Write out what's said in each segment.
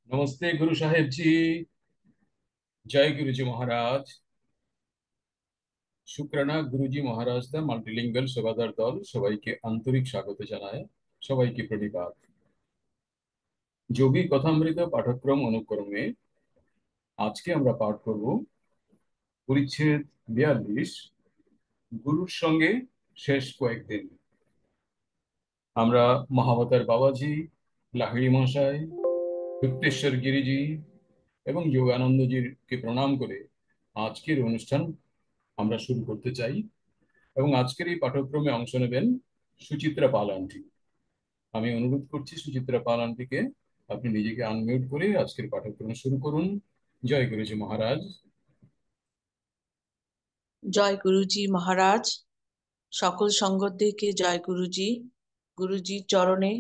नमस्ते गुरु साहेब जी। जय गुरु जी महाराज। শুক্রানা গুরুজি মহারাজদা মাল্টিলিঙ্গাল সেবাদার দল সবাইকে আন্তরিক স্বাগত জানায়। সবাইকে প্রণিপাত। যোগী কথামৃত পাঠক্রম অনুক্রমে আজকে আমরা পাঠ করব পরিচ্ছেদ 42, গুরুর সঙ্গে শেষ কয়েকদিন। আমরা মহাবতার বাবাজি, লাহিড়ী মশাই, গুপ্তেশ্বর গিরিজি এবং যোগানন্দজিকে প্রণাম করে আজকের অনুষ্ঠান আমরা শুরু করতে চাই। এবং আজকের এই পাঠক্রমে অংশ নেবেন সুচিত্রা পাল আন্টি। আমি অনুরোধ করছি সুচিত্রা পাল আন্টিকে, আপনি নিজেকে আনমিউট করে আজকের পাঠক্রম শুরু করুন। জয় গুরুজি মহারাজ। জয় গুরুজি মহারাজ। সকল সঙ্গদেরকে জয় গুরুজি। গুরুজির চরণে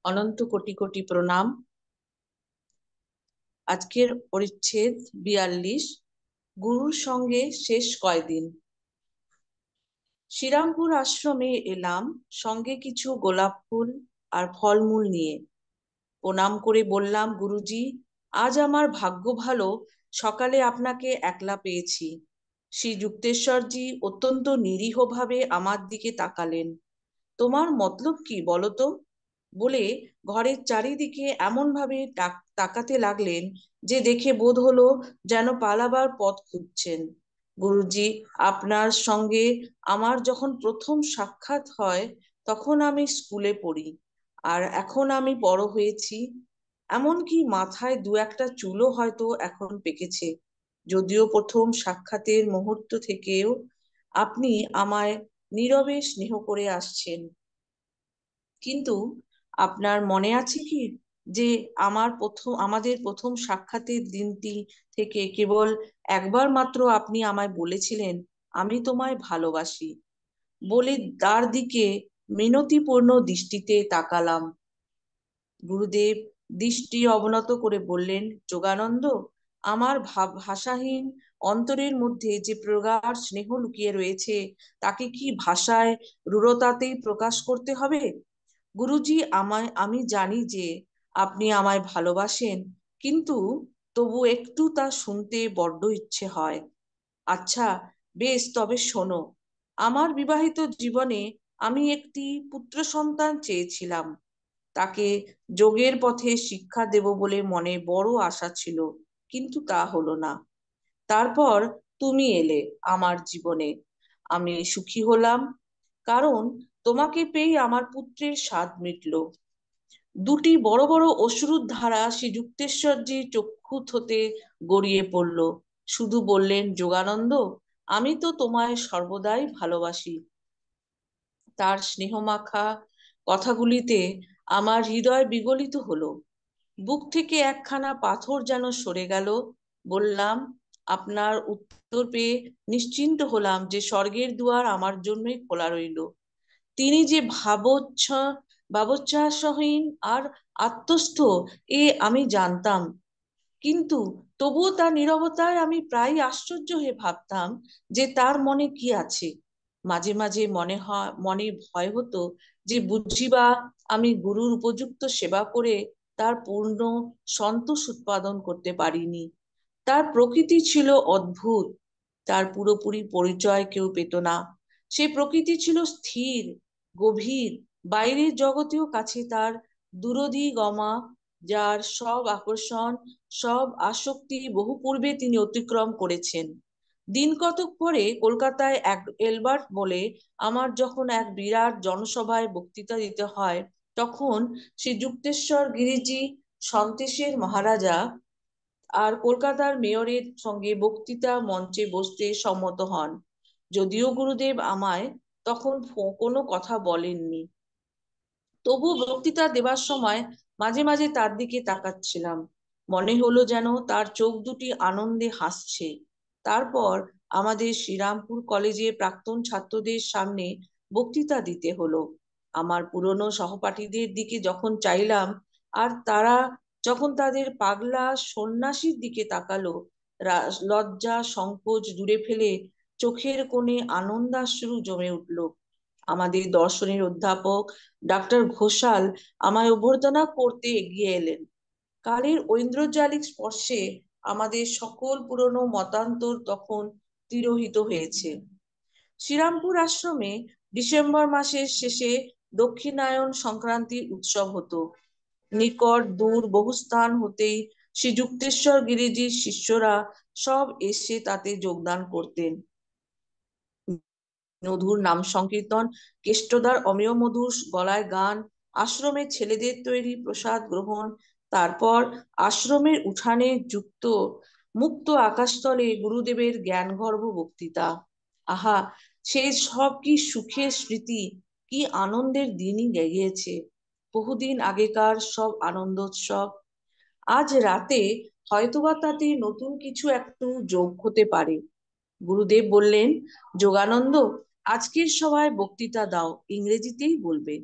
অনন্ত কোটি কোটি প্রণাম। আজকের পরিচ্ছেদ 42, গুরুর সঙ্গে শেষ কয়দিন। শ্রীরামপুর আশ্রমে এলাম সঙ্গে কিছু গোলাপ ফুল আর ফলমূল নিয়ে। প্রণাম করে বললাম, গুরুজি, আজ আমার ভাগ্য ভালো, সকালে আপনাকে একলা পেয়েছি। শ্রী যুক্তেশ্বরজি অত্যন্ত নিরীহভাবে আমার দিকে তাকালেন। তোমার মতলব কি বলো তো, বলে ঘরের চারিদিকে এমন ভাবে তাকাতে লাগলেন যে দেখে বোধ হলো যেন পালাবার পথ খুঁজছেন। গুরুজি, আপনার সঙ্গে আমার যখন প্রথম সাক্ষাৎ হয় তখন আমি স্কুলে পড়ি, আর এখন আমি বড় হয়েছি। এমনকি মাথায় দু একটা চুলও হয়তো এখন পেকেছে। যদিও প্রথম সাক্ষাতের মুহূর্ত থেকেও আপনি আমায় নীরবে স্নেহ করে আসছেন, কিন্তু আপনার মনে আছে কি যে আমাদের প্রথম সাক্ষাতের দিনটি থেকে কেবল একবার মাত্র আপনি আমায় বলেছিলেন, আমি তোমায় ভালোবাসি। বলে তার দিকে মিনতিপূর্ণ দৃষ্টিতে তাকালাম। গুরুদেব দৃষ্টি অবনত করে বললেন, যোগানন্দ, আমার ভাষাহীন অন্তরের মধ্যে যে প্রগাঢ় স্নেহ লুকিয়ে রয়েছে তাকে কি ভাষায় রূঢ়তাতেই প্রকাশ করতে হবে? গুরুজি, আমি জানি যে আপনি আমায় ভালোবাসেন, কিন্তু তবু একটু তা শুনতে বড্ড ইচ্ছে হয়। আচ্ছা, বেশ, তবে শোনো। আমার বিবাহিত জীবনে আমি একটি পুত্র সন্তান চেয়েছিলাম। তাকে যোগের পথে শিক্ষা দেব বলে মনে বড় আশা ছিল, কিন্তু তা হলো না। তারপর তুমি এলে আমার জীবনে। আমি সুখী হলাম, কারণ তোমাকে পেয়ে আমার পুত্রের স্বাদ মিটল। দুটি বড় বড় অশ্রুর ধারা শ্রী যুক্তেশ্বরজি চক্ষু হতে গড়িয়ে পড়ল। শুধু বললেন, যোগানন্দ, আমি তো তোমায় সর্বদাই ভালোবাসি। তার স্নেহমাখা কথাগুলিতে আমার হৃদয় বিগলিত হলো। বুক থেকে একখানা পাথর যেন সরে গেল। বললাম, আপনার উত্তর পেয়ে নিশ্চিন্ত হলাম যে স্বর্গের দুয়ার আমার জন্যই খোলা রইল। তিনি যে ভাবোচ্ছ্বাসহীন আর আত্মস্থ, এ আমি জানতাম, কিন্তু তবুও তার নীরবতায় আমি প্রায় আশ্চর্য হয়ে ভাবতাম যে তার মনে কি আছে। মাঝে মাঝে মনে ভয় হতো যে বুঝিবা আমি গুরুর উপযুক্ত সেবা করে তার পূর্ণ সন্তোষ উৎপাদন করতে পারিনি। তার প্রকৃতি ছিল অদ্ভুত, তার পুরোপুরি পরিচয় কেউ পেত না। সে প্রকৃতি ছিল স্থির, গভীর, বাইরের জগতেও কাছে তার দূরধিগমা, যার সব আকর্ষণ, সব আসক্তি বহু পূর্বে তিনি অতিক্রম করেছেন। দিন কতক পরে কলকাতায় এক এলবার্ট বলে আমার যখন এক বিরাট জনসভায় বক্তৃতা দিতে হয়, তখন শ্রী যুক্তেশ্বর গিরিজি সন্তেশের মহারাজা আর কলকাতার মেয়রের সঙ্গে বক্তৃতা মঞ্চে বসতে সম্মত হন। যদিও গুরুদেব আমায় তখন কোনো কথা বলেননি, তবু বক্তৃতা দেবার সময় মাঝে মাঝে তার দিকে তাকাচ্ছিলাম। মনে হলো যেন তার চোখ দুটি আনন্দে হাসছে। তারপর আমাদের শ্রীরামপুর কলেজে প্রাক্তন ছাত্রদের সামনে বক্তৃতা দিতে হলো। আমার পুরনো সহপাঠীদের দিকে যখন চাইলাম, আর তারা যখন তাদের পাগলা সন্ন্যাসীর দিকে তাকালো, লজ্জা সংকোচ দূরে ফেলে চোখের কোণে আনন্দাশ্রু জমে উঠল। আমাদের দর্শনের অধ্যাপক ডাক্তার ঘোষাল আমায় অভ্যর্থনা করতে এগিয়ে এলেন। কালের ঐন্দ্রজালিক স্পর্শে আমাদের সকল পুরনো মতান্তর তখন তিরোহিত হয়েছে। শ্রীরামপুর আশ্রমে ডিসেম্বর মাসের শেষে দক্ষিণায়ন সংক্রান্তির উৎসব হতো। নিকট দূর বহু স্থান হতেই শ্রীযুক্তেশ্বর গিরিজির শিষ্যরা সব এসে তাতে যোগদান করতেন। মধুর নাম সংকীর্তন, কেষ্টদার অমেয় মধুর গলায় গান, আশ্রমের ছেলেদের তৈরি প্রসাদ গ্রহণ, তারপর আশ্রমের উঠানে যুক্ত মুক্ত আকাশতলে গুরুদেবের জ্ঞানগর্ভ বক্তৃতা। আহা, সেই সব কি সুখের স্মৃতি, কি আনন্দের দিনই গিয়েছে, বহুদিন আগেকার সব আনন্দোৎসব। আজ রাতে হয়তোবা তাতে নতুন কিছু একটু যোগ হতে পারে। গুরুদেব বললেন, যোগানন্দ, আজকের সভায় বক্তৃতা দাও, ইংরেজিতেই বলবে।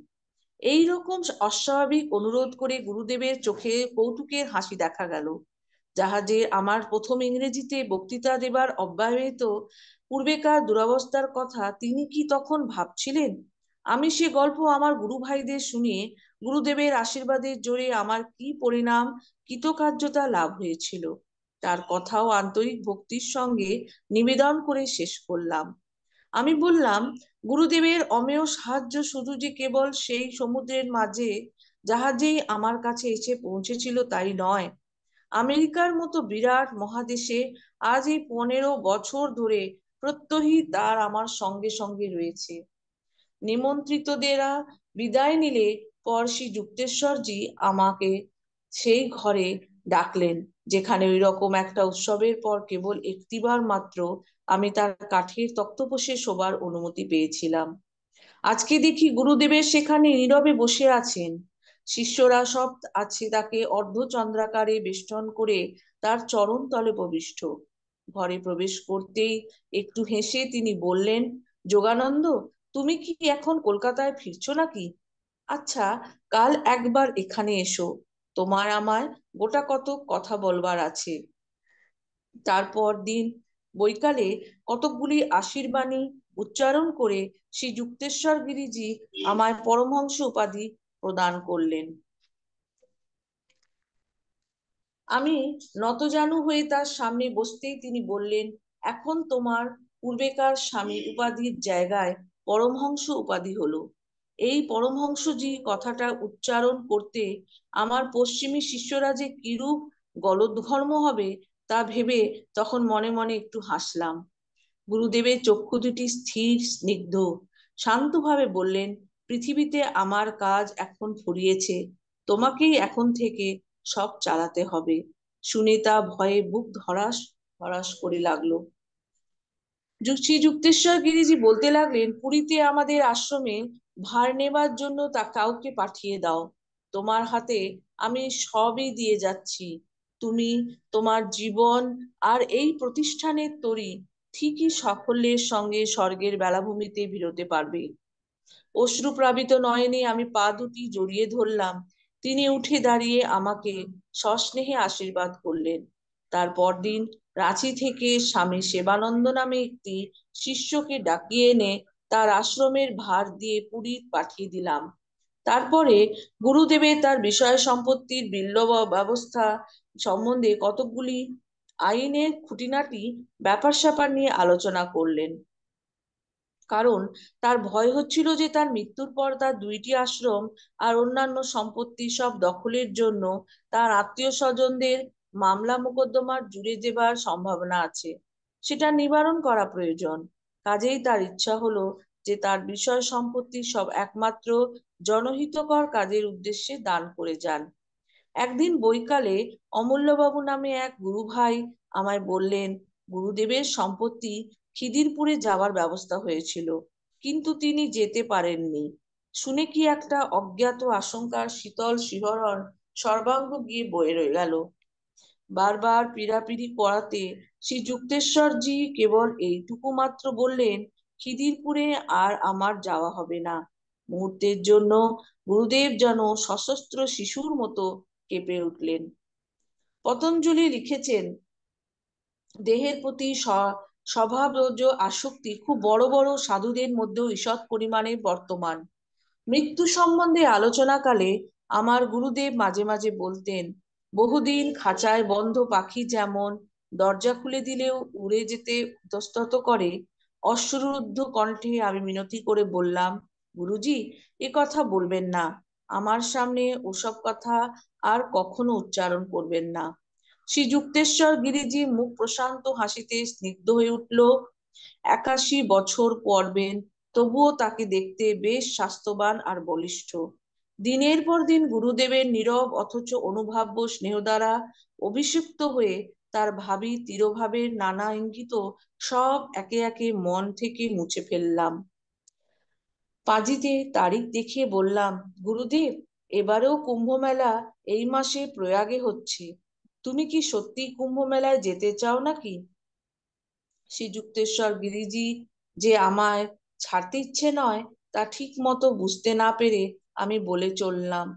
এই রকম অস্বাভাবিক অনুরোধ করে গুরুদেবের চোখে কৌতুকের হাসি দেখা গেল। জাহাজে আমার প্রথম ইংরেজিতে বক্তৃতা দেবার অব্যবহিত পূর্বেকার দুরবস্থার কথা তিনি কি তখন ভাবছিলেন? আমি সে গল্প আমার গুরু ভাইদের শুনিয়ে গুরুদেবের আশীর্বাদের জোরে আমার কি পরিণাম কৃতকার্যতা লাভ হয়েছিল তার কথাও আন্তরিক ভক্তির সঙ্গে নিবেদন করে শেষ করলাম। আমি বললাম, গুরুদেবের অমেয় সাহায্য শুধু যে কেবল সেই সমুদ্রের মাঝে জাহাজেই আমার কাছে এসে পৌঁছেছিল তাই নয়, আমেরিকার মতো বিরাট মহাদেশে আজ এই 15 বছর ধরে প্রত্যহী তার আমার সঙ্গে সঙ্গে রয়েছে। নিমন্ত্রিতদেরা বিদায় নিলে পর শ্রী যুক্তেশ্বরজি আমাকে সেই ঘরে ডাকলেন, যেখানে ওই রকম একটা উৎসবের পর কেবল একটিবার মাত্র আমি তার কাঠের তক্তপোষে শোবার অনুমতি পেয়েছিলাম। আজকে দেখি গুরুদেবের সেখানে নীরবে বসে আছেন। শিষ্যরা সব আছে তাকে অর্ধচন্দ্রাকারে বেষ্টন করে তার চরণ তলে প্রবিষ্ট। ঘরে প্রবেশ করতেই একটু হেসে তিনি বললেন, যোগানন্দ, তুমি কি এখন কলকাতায় ফিরছো নাকি? আচ্ছা, কাল একবার এখানে এসো, তোমার আমায় গোটা কত কথা বলবার আছে। তারপর দিন বৈকালে কতকগুলি আশীর্বাণী উচ্চারণ করে শ্রী যুক্তেশ্বর গিরিজি আমায় পরমহংস উপাধি প্রদান করলেন। আমি নতজানু হয়ে তার সামনে বসতেই তিনি বললেন, এখন তোমার পূর্বেকার স্বামী উপাধির জায়গায় পরমহংস উপাধি হলো। এই পরমহংসজি কথাটা উচ্চারণ করতে আমার পশ্চিমী শিষ্যরা যে কিরূপ গলদঘর্ম হবে তা ভেবে তখন মনে মনে একটু হাসলাম। গুরুদেবের চক্ষু দুটি স্থির স্নিগ্ধ, শান্তভাবে বললেন, পৃথিবীতে আমার কাজ এখন ফুরিয়েছে, তোমাকেই এখন থেকে সব চালাতে হবে। শুনে তা ভয়ে বুক ধড়াস ধড়াস করে লাগলো। শ্রী যুক্তেশ্বর গিরিজি বলতে লাগলেন, পুরীতে আমাদের আশ্রমে ভার নেবার জন্য তা কাউকে পাঠিয়ে দাও। তোমার হাতে আমি সবই দিয়ে যাচ্ছি। তুমি তোমার জীবন আর এই প্রতিষ্ঠানের তরি ঠিকই সাফল্যের সঙ্গে স্বর্গের বেলাভূমিতে ভিড়তে পারবে। অশ্রুপ্লাবিত নয়নে আমি পা দুটি জড়িয়ে ধরলাম। তিনি উঠে দাঁড়িয়ে আমাকে সস্নেহে আশীর্বাদ করলেন। তার পরদিন রাঁচি থেকে স্বামী সেবানন্দ নামে একটি শিষ্যকে ডাকিয়ে এনে তার আশ্রমের ভার দিয়ে পুরী পাঠিয়ে দিলাম। তারপরে গুরুদেবের তার বিষয় সম্পত্তির বিল্ল ব্যবস্থা সম্বন্ধে কতকগুলি আইনের খুঁটিনাটি ব্যাপার স্যাপার নিয়ে আলোচনা করলেন। কারণ তার ভয় হচ্ছিল যে তার মৃত্যুর পর তার 2টি আশ্রম আর অন্যান্য সম্পত্তি সব দখলের জন্য তার আত্মীয় স্বজনদের মামলা মোকদ্দমা জুড়ে দেবার সম্ভাবনা আছে, সেটা নিবারণ করা প্রয়োজন। কাজেই তার ইচ্ছা হলো যে তার বিষয় সম্পত্তি সব একমাত্র জনহিতকর কাজের উদ্দেশ্যে দান করে যান। একদিন বৈকালে অমূল্যবাবু নামে এক গুরু ভাই আমায় বললেন, গুরুদেবের সম্পত্তি খিদিরপুরে যাওয়ার ব্যবস্থা হয়েছিল, কিন্তু তিনি যেতে পারেননি। শুনে কি একটা অজ্ঞাত আশঙ্কার শীতল শিহরণ সর্বাঙ্গ গিয়ে বয়ে রয়ে গেল। বারবার পীড়াপিড়ি করাতে শ্রী যুক্তেশ্বরজি কেবল এইটুকু মাত্র বললেন, খিদিরপুরে আর আমার যাওয়া হবে না। মুহূর্তের জন্য গুরুদেব যেন সশস্ত্র শিশুর মতো কেঁপে উঠলেন। পতঞ্জলি লিখেছেন, দেহের প্রতি স্বভাবজ আসক্তি খুব বড় বড় সাধুদের মধ্যেও ঈষৎ পরিমাণে বর্তমান। মৃত্যু সম্বন্ধে আলোচনাকালে আমার গুরুদেব মাঝে মাঝে বলতেন, বহুদিন খাঁচায় বন্ধ পাখি যেমন দরজা খুলে দিলেও উড়ে যেতে ইতস্তত করে, অশ্রুদ্ধ কণ্ঠে আমি মিনতি করে বললাম, গুরুজি, এ কথা বলবেন না, আমার সামনে ওসব কথা আর কখনো উচ্চারণ করবেন না। শ্রী যুক্তেশ্বর গিরিজি মুখ প্রশান্ত হাসিতে স্নিগ্ধ হয়ে উঠল। 81 বছর পড়বেন, তবুও তাকে দেখতে বেশ স্বাস্থ্যবান আর বলিষ্ঠ। দিনের পর দিন গুরুদেবের নীরব অথচ অনুভাব্য স্নেহ দ্বারা অভিষিক্ত হয়ে তার ভাবি তিরোভাবের নানা ইঙ্গিত সব একে একে মন থেকে মুছে ফেললাম। পাঁজিতে তারিখ দেখিয়ে বললাম, গুরুদেব, এবারেও কুম্ভ মেলা এই মাসে প্রয়াগে হচ্ছে। তুমি কি সত্যি কুম্ভ মেলায় যেতে চাও নাকি? শ্রীযুক্তেশ্বর গিরিজি যে আমায় ছাড়তে ইচ্ছে নয় তা ঠিক মতো বুঝতে না পেরে আমি বলে চললাম,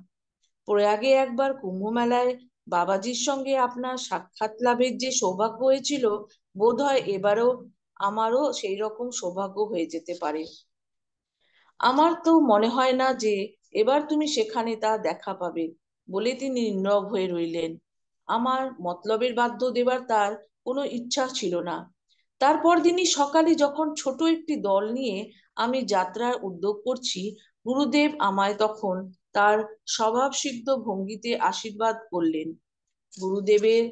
প্রয়াগে একবার কুম্ভ মেলায় বাবাজির সঙ্গে আপনার সাক্ষাৎ লাভের যে সৌভাগ্য হয়েছিল, বোধহয় এবারও আমারও সেই রকম সৌভাগ্য হয়ে যেতে পারে। আমার তো মনে হয় না যে এবার তুমি সেখানে তা দেখা পাবে, বলে তিনি নীরব হয়ে রইলেন। আমার মতলবের বাধ্য দেবার তার কোনো ইচ্ছা ছিল না। তারপর দিনই সকালে যখন ছোট একটি দল নিয়ে আমি যাত্রার উদ্যোগ করছি, গুরুদেব আমায় তখন তার স্বভাবসিদ্ধ ভঙ্গিতে আশীর্বাদ করলেন। গুরুদেবের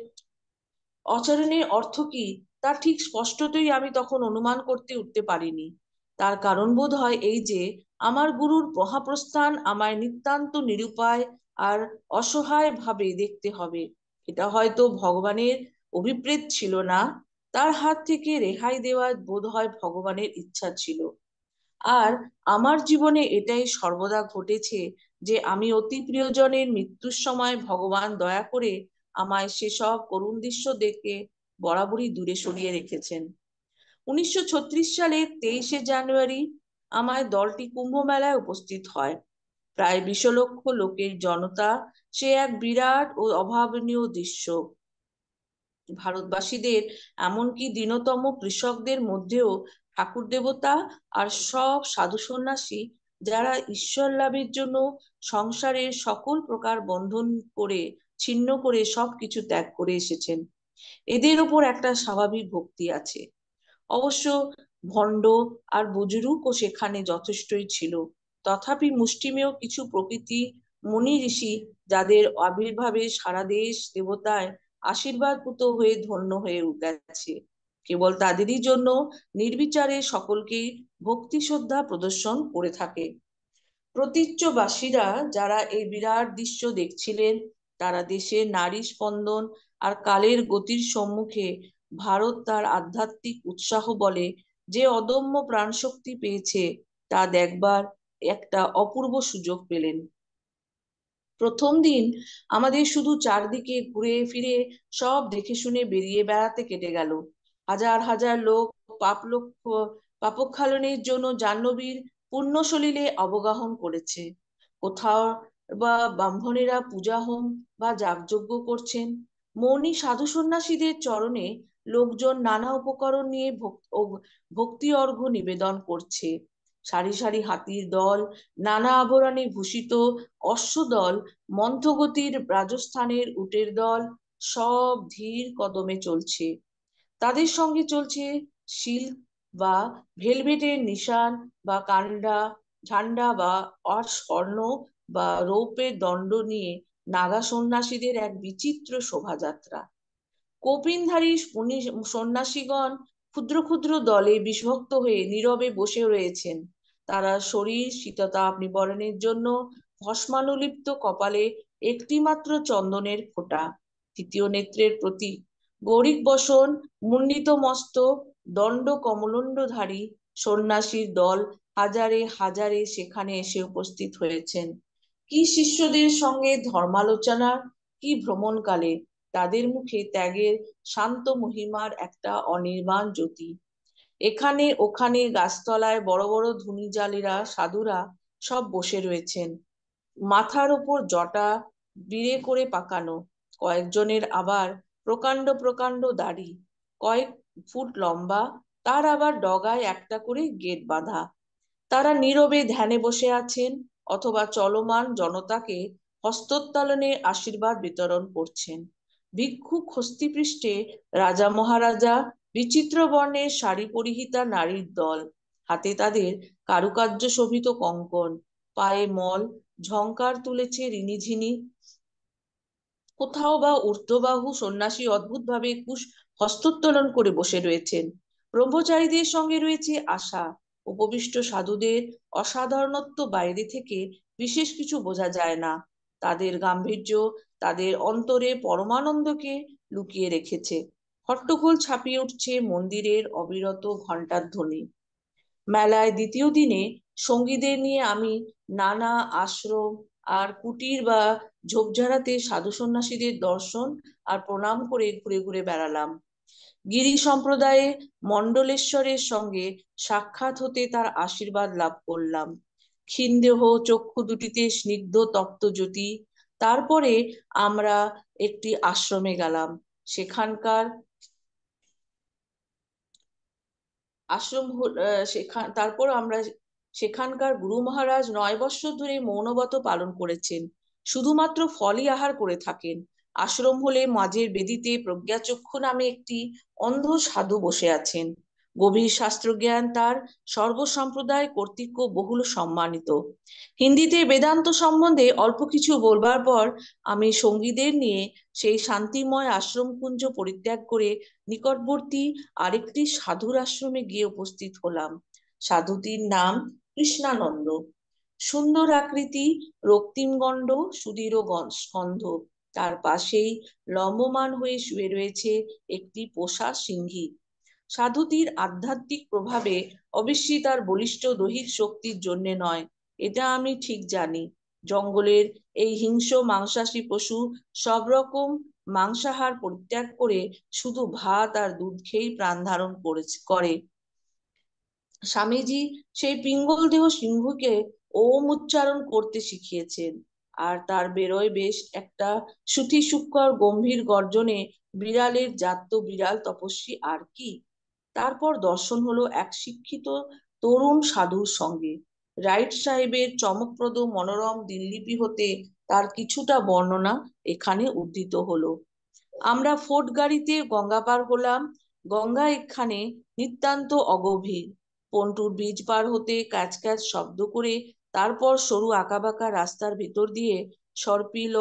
আচরণের অর্থ কি তা ঠিক স্পষ্টতই আমি তখন অনুমান করতে উঠতে পারিনি। তার কারণ বোধ হয় এই যে, আমার গুরুর মহাপ্রস্থান আমায় নিতান্ত নিরুপায় আর অসহায় ভাবে দেখতে হবে। এটা হয়তো ভগবানের অভিপ্রেত ছিল না, তার হাত থেকে রেহাই দেওয়া বোধ হয় ভগবানের ইচ্ছা ছিল। আর আমার জীবনে এটাই সর্বদা ঘটেছে যে আমি অতি প্রিয়জনের মৃত্যুর সময় ভগবান দয়া করে আমায় সেসব করুণ দৃশ্য দেখে বরাবরই দূরে সরিয়ে রেখেছেন। 1936 সালের 23শে জানুয়ারি আমায় দলটি কুম্ভ মেলায় উপস্থিত হয়। প্রায় 20 লক্ষ লোকের জনতা, সে এক বিরাট ও অভাবনীয় দৃশ্য। ভারতবাসীদের, এমনকি দীনতম কৃষকদের মধ্যেও ঠাকুর দেবতা আর সব সাধু সন্ন্যাসী, যারা ঈশ্বর লাভের জন্য সংসারের সকল প্রকার বন্ধন করে ছিন্ন করে সবকিছু ত্যাগ করে এসেছেন, এদের ওপর একটা স্বাভাবিক ভক্তি আছে। অবশ্য ভণ্ড আর বুজুর্গও সেখানে যথেষ্টই ছিল। তথাপি মুষ্টিমেয় কিছু প্রকৃতি মুনি ঋষি, যাদের আবির্ভাবে সারা দেশ দেবতায় আশীর্বাদপুত হয়ে ধন্য হয়ে গেছে, কেবল তাদেরই জন্য নির্বিচারে সকলকেই ভক্তি শ্রদ্ধা প্রদর্শন করে থাকে। প্রতীচ্যবাসীরা যারা এই বিরাট দৃশ্য দেখছিলেন, তারা দেশের নারী স্পন্দন আর কালের গতির সম্মুখে ভারত তার আধ্যাত্মিক উৎসাহ বলে যে অদম্য প্রাণশক্তি পেয়েছে, তা দেখবার একটা অপূর্ব সুযোগ পেলেন। প্রথম দিন আমাদের শুধু চারদিকে ঘুরে ফিরে সব দেখে শুনে বেরিয়ে বেড়াতে কেটে গেল। হাজার হাজার লোক পাপক্ষালনের জন্য জাহ্নবীর পুণ্যসলিলে অবগাহন করেছে। কোথাও বা ব্রাহ্মণেরা পূজা হোম বা যাগযজ্ঞ করছেন। মৌনী সাধু সন্ন্যাসীদের চরণে লোকজন নানা উপকরণ নিয়ে ভক্তি অর্ঘ্য নিবেদন করছে। সারি সারি হাতির দল, নানা আভরণে ভূষিত অশ্বদল, মন্থগতির রাজস্থানের উটের দল, সব ধীর কদমে চলছে। তাদের সঙ্গে চলছে সিল্ক বা ভেলভেটের নিশান বা কান্ডা ঝান্ডা বা স্বর্ণ বা রৌপের দণ্ড নিয়ে নাগা সন্ন্যাসীদের এক বিচিত্র শোভাযাত্রা। কৌপিনধারী সন্ন্যাসীগণ ক্ষুদ্র ক্ষুদ্র দলে বিভক্ত হয়ে নীরবে বসে রয়েছেন। তারা শরীর শীততাপ নিবারণের জন্য ভস্মানুলিপ্ত কপালে একটিমাত্র চন্দনের ফোঁটা, তৃতীয় নেত্রের প্রতীক, গৌরিক বসন, মুন্ডিত মস্তক, দণ্ড কমলণ্ডধারী সন্ন্যাসীর দল হাজারে হাজারে সেখানে এসে উপস্থিত হয়েছেন। কি শিষ্যদের সঙ্গে ধর্মালোচনা, কি ভ্রমণকালে তাদের মুখে ত্যাগের শান্ত মহিমার একটা অনির্বাণ জ্যোতি। এখানে ওখানে গাছতলায় বড় বড় ধুনিজালেরা সাধুরা সব বসে রয়েছেন, মাথার ওপর জটা বিড়ে করে পাকানো, কয়েকজনের আবার প্রকাণ্ড প্রকাণ্ড দাড়ি, কয়েক ফুট লম্বা, তার আবার ডগায় একটা করে গেট বাঁধা। তারা নীরবে ধ্যানে বসে আছেন, অথবা চলমান জনতাকে হস্তোত্তোলনে আশীর্বাদ বিতরণ করছেন। ভিক্ষুক হস্তিপৃষ্ঠে রাজা মহারাজা, বিচিত্র বর্ণের শাড়ি পরিহিতা নারীর দল, হাতে তাদের কারুকার্য শোভিত কঙ্কণ, পায়ে মল, ঝংকার তুলেছে রিনিঝিনি। কোথাও বা ঊর্ধ্ববাহু সন্ন্যাসী অদ্ভুতভাবে কুশ হস্তোত্তোলন করে বসে রয়েছেন। ব্রহ্মচারীদের সঙ্গে রয়েছে আশা। উপবিষ্ট সাধুদের অসাধারণত্ব বাইরে থেকে বিশেষ কিছু বোঝা যায় না। তাদের গাম্ভীর্য তাদের অন্তরে পরমানন্দকে লুকিয়ে রেখেছে। হট্টগোল ছাপিয়ে উঠছে মন্দিরের অবিরত ঘণ্টার ধ্বনি। মেলায় দ্বিতীয় দিনে সঙ্গীদের নিয়ে আমি নানা আশ্রম আর কুটির বা ঝোপঝাড়াতে সাধু সন্ন্যাসীদের দর্শন আর প্রণাম করে ঘুরে ঘুরে বেড়ালাম। গিরি সম্প্রদায়ে মণ্ডলেশ্বরের সঙ্গে সাক্ষাৎ হতে তার আশীর্বাদ লাভ করলাম। ক্ষীণদেহ চক্ষু দুটিতে স্নিগ্ধ তপ্ত জ্যোতি। তারপরে আমরা একটি আশ্রমে গেলাম। সেখানকার আশ্রম তারপর আমরা সেখানকার গুরু মহারাজ 9 বৎসর ধরে মৌনব্রত পালন করেছেন, শুধুমাত্র ফলই আহার করে থাকেন। আশ্রম হলে মাঝের বেদিতে প্রজ্ঞাচক্ষু নামে একটি অন্ধ সাধু বসে আছেন। গভীর শাস্ত্রজ্ঞান তার, সর্বসম্প্রদায় কর্তৃক বহুল সম্মানিত। হিন্দিতে বেদান্ত সম্বন্ধে অল্প কিছু বলবার পর আমি সঙ্গীদের নিয়ে সেই শান্তিময় আশ্রমকুঞ্জ পরিত্যাগ করে নিকটবর্তী আরেকটি সাধুর আশ্রমে গিয়ে উপস্থিত হলাম। সাধুটির নাম কৃষ্ণানন্দ। সুন্দর আকৃতি, রক্তিম গণ্ড, সুদৃঢ় স্কন্ধ। তার পাশেই লম্বমান হয়ে শুয়ে রয়েছে একটি পোষা সিংহী। সাধুটির আধ্যাত্মিক প্রভাবে অবশ্যই তার বলিষ্ঠ দৈহিক শক্তির জন্য নয়, এটা আমি ঠিক জানি। জঙ্গলের এই হিংস্র মাংসাশী পশু সব রকম মাংসাহার পরিত্যাগ করে শুধু ভাত আর দুধ খেয়েই প্রাণ ধারণ করে। স্বামীজি সেই পিঙ্গল দেহ সিংহকে ওম উচ্চারণ করতে শিখিয়েছেন, আর তার বেরোয় বেশ একটা সুতি সূক্ষ্ম গম্ভীর গর্জনে বিড়ালের জাত বিড়াল তপস্বী আর কি। তারপর দর্শন হলো এক শিক্ষিত তরুণ সাধুর সঙ্গে। রাইট সাহেবের চমকপ্রদ মনোরম দিনলিপি হতে তার কিছুটা বর্ণনা এখানে উদ্ধৃত হলো। আমরা ফোর্ট গাড়িতে গঙ্গা পার হলাম। গঙ্গা এখানে নিতান্ত অগভীর। পন্টুর ব্রিজ পার হতে ক্যাচ ক্যাচ শব্দ করে তারপর সরু আঁকাবাঁকা রাস্তার ভেতর দিয়ে সর্পিল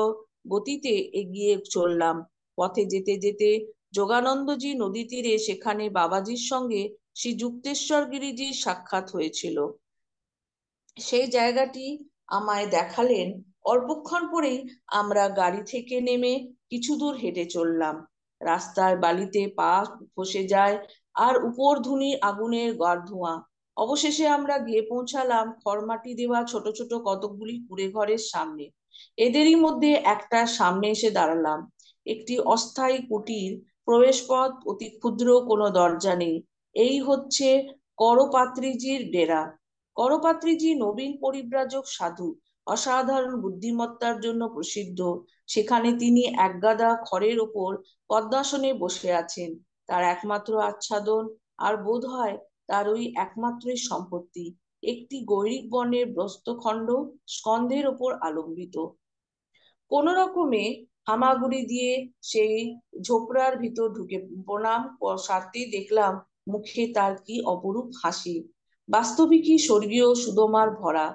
গতিতে এগিয়ে চললাম। পথে যেতে যেতে যোগানন্দজি নদী তীরে সেখানে বাবাজির সঙ্গে শ্রী যুক্তেশ্বর গিরিজির সাক্ষাৎ হয়েছিল। সেই জায়গাটি আমায় দেখালেন। অল্পক্ষণ পরেই আমরা গাড়ি থেকে নেমে কিছু দূর হেঁটে চললাম। রাস্তার বালিতে পা ফসে যায় আর উপর ধুনি আগুনের গাঢ় ধোঁয়া। অবশেষে আমরা গিয়ে পৌঁছালাম খড়মাটি দেওয়া ছোট ছোট কতকগুলি কুঁড়ে ঘরের সামনে। এদেরই মধ্যে একটা সামনে এসে দাঁড়ালাম। একটি অস্থায়ী কুটির, প্রবেশপথ অতি ক্ষুদ্র, কোনো দরজা নেই। এই হচ্ছে করপাত্রীজির ডেরা। করপাত্রীজি নবীন পরিব্রাজক সাধু, অসাধারণ বুদ্ধিমত্তার জন্য প্রসিদ্ধ। সেখানে তিনি একগাদা খড়ের ওপর পদ্মাসনে বসে আছেন। তার একমাত্র আচ্ছাদন, আর বোধ হয় তার ওই একমাত্রই সম্পত্তি, একটি গৈরিক বর্ণের ব্রস্তখণ্ড স্কন্ধের ওপর আলম্বিত। কোন রকমে হামাগুড়ি দিয়ে সেই ঝোপড়ার ভিতর ঢুকে প্রণাম সারতেই দেখলাম মুখে তার কি অপরূপ হাসি। বাস্তবিকই স্বর্গীয় সুদমার ভরা।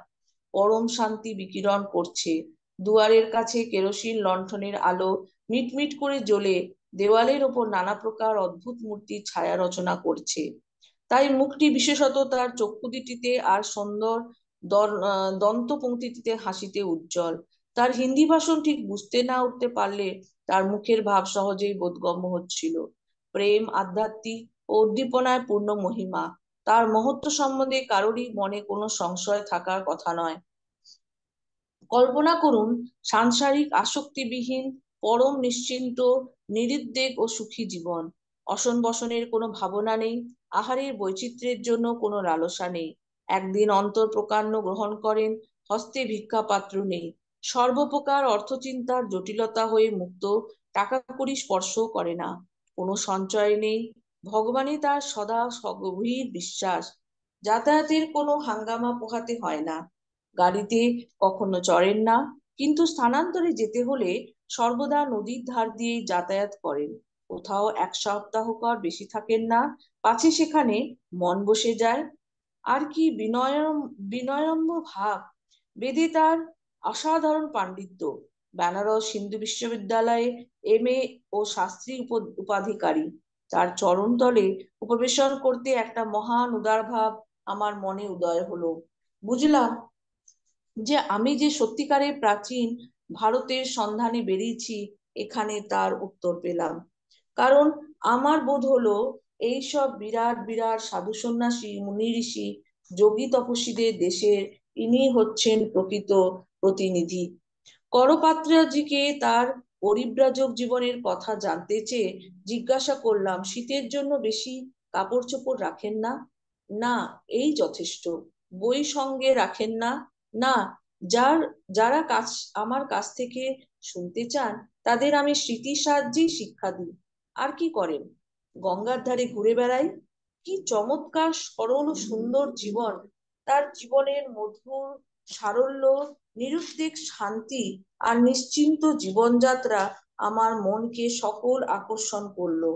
পরম শান্তি বিকিরণ করছে। দুয়ারের কাছে কেরোসিন লণ্ঠনের আলো মিটমিট করে জ্বলে দেওয়ালের ওপর নানা প্রকার অদ্ভুত মূর্তির ছায়া রচনা করছে। তাই মুখটি, বিশেষত তার চক্ষু দুটিতে আর সুন্দর দন্ত পংক্তিটিতে হাসিতে উজ্জ্বল। তার হিন্দি ভাষণ ঠিক বুঝতে না উঠতে পারলে তার মুখের ভাব সহজেই বোধগম্য হচ্ছিল। প্রেম, আধ্যাত্মিক ও উদ্দীপনায় পূর্ণ মহিমা। তার মহত্ব সম্বন্ধে কারোরই মনে কোনো সংশয় থাকার কথা নয়। কল্পনা করুন সাংসারিক আসক্তিবিহীন, পরম নিশ্চিন্ত, নিরুদ্বেগ ও সুখী জীবন। অসন বসনের কোনো ভাবনা নেই, আহারের বৈচিত্র্যের জন্য কোনো লালসা নেই। একদিন অন্তর প্রকাণ্ড গ্রহণ করেন, হস্তে ভিক্ষাপাত্র নেই। সর্বপ্রকার অর্থচিন্তার জটিলতা হয়ে মুক্ত, টাকা কড়ি স্পর্শও করে না। কোনো সঞ্চয় নেই। ভগবানে তার সদা গভীর বিশ্বাস। যাতায়াতের কোনো হাঙ্গামা পোহাতে হয় না। গাড়িতে কখনো চড়েন না, কিন্তু স্থানান্তরে যেতে হলে সর্বদা নদীর ধার দিয়ে যাতায়াত করেন। কোথাও 1 সপ্তাহকর বেশি থাকেন না, পাছে সেখানে মন বসে যায়। আর কি বিনয়ম্র ভাব! বেদে তার অসাধারণ পাণ্ডিত্য। বেনারস হিন্দু বিশ্ববিদ্যালয়ে MA ও শাস্ত্রী উপাধিকারী। তার চরণ তলে উপবেশন করতে একটা মহান উদার ভাব আমার মনে উদয় হলো। বুঝলাম যে আমি যে সত্যিকারের প্রাচীন ভারতের সন্ধানে বেরিয়েছি, এখানে তার উত্তর পেলাম। কারণ আমার বোধ হলো এইসব বিরাট বিরাট সাধু সন্ন্যাসী মুনি ঋষি যোগী তপস্বীদের দেশের ইনি হচ্ছেন প্রকৃত প্রতিনিধি। করপাত্রজিকে তার পরিব্রাজক জীবনের কথা জানতে চেয়ে জিজ্ঞাসা করলাম, শীতের জন্য বেশি কাপড় চোপড় রাখেন না? না, এই যথেষ্ট। বই সঙ্গে রাখেন না? না। যার যারা আমার কাছ থেকে শুনতে চান, তাদের আমি স্মৃতির সাহায্যেই শিক্ষা দিই। আর কি করেন? গঙ্গার ধারে ঘুরে বেড়াই। কি চমৎকার সরল ও সুন্দর জীবন! তার জীবনের মধুর সারল্য, নিরুদ্বেগ শান্তি আর নিশ্চিন্ত জীবনযাত্রা আমার মনকে সকল আকর্ষণ করলো।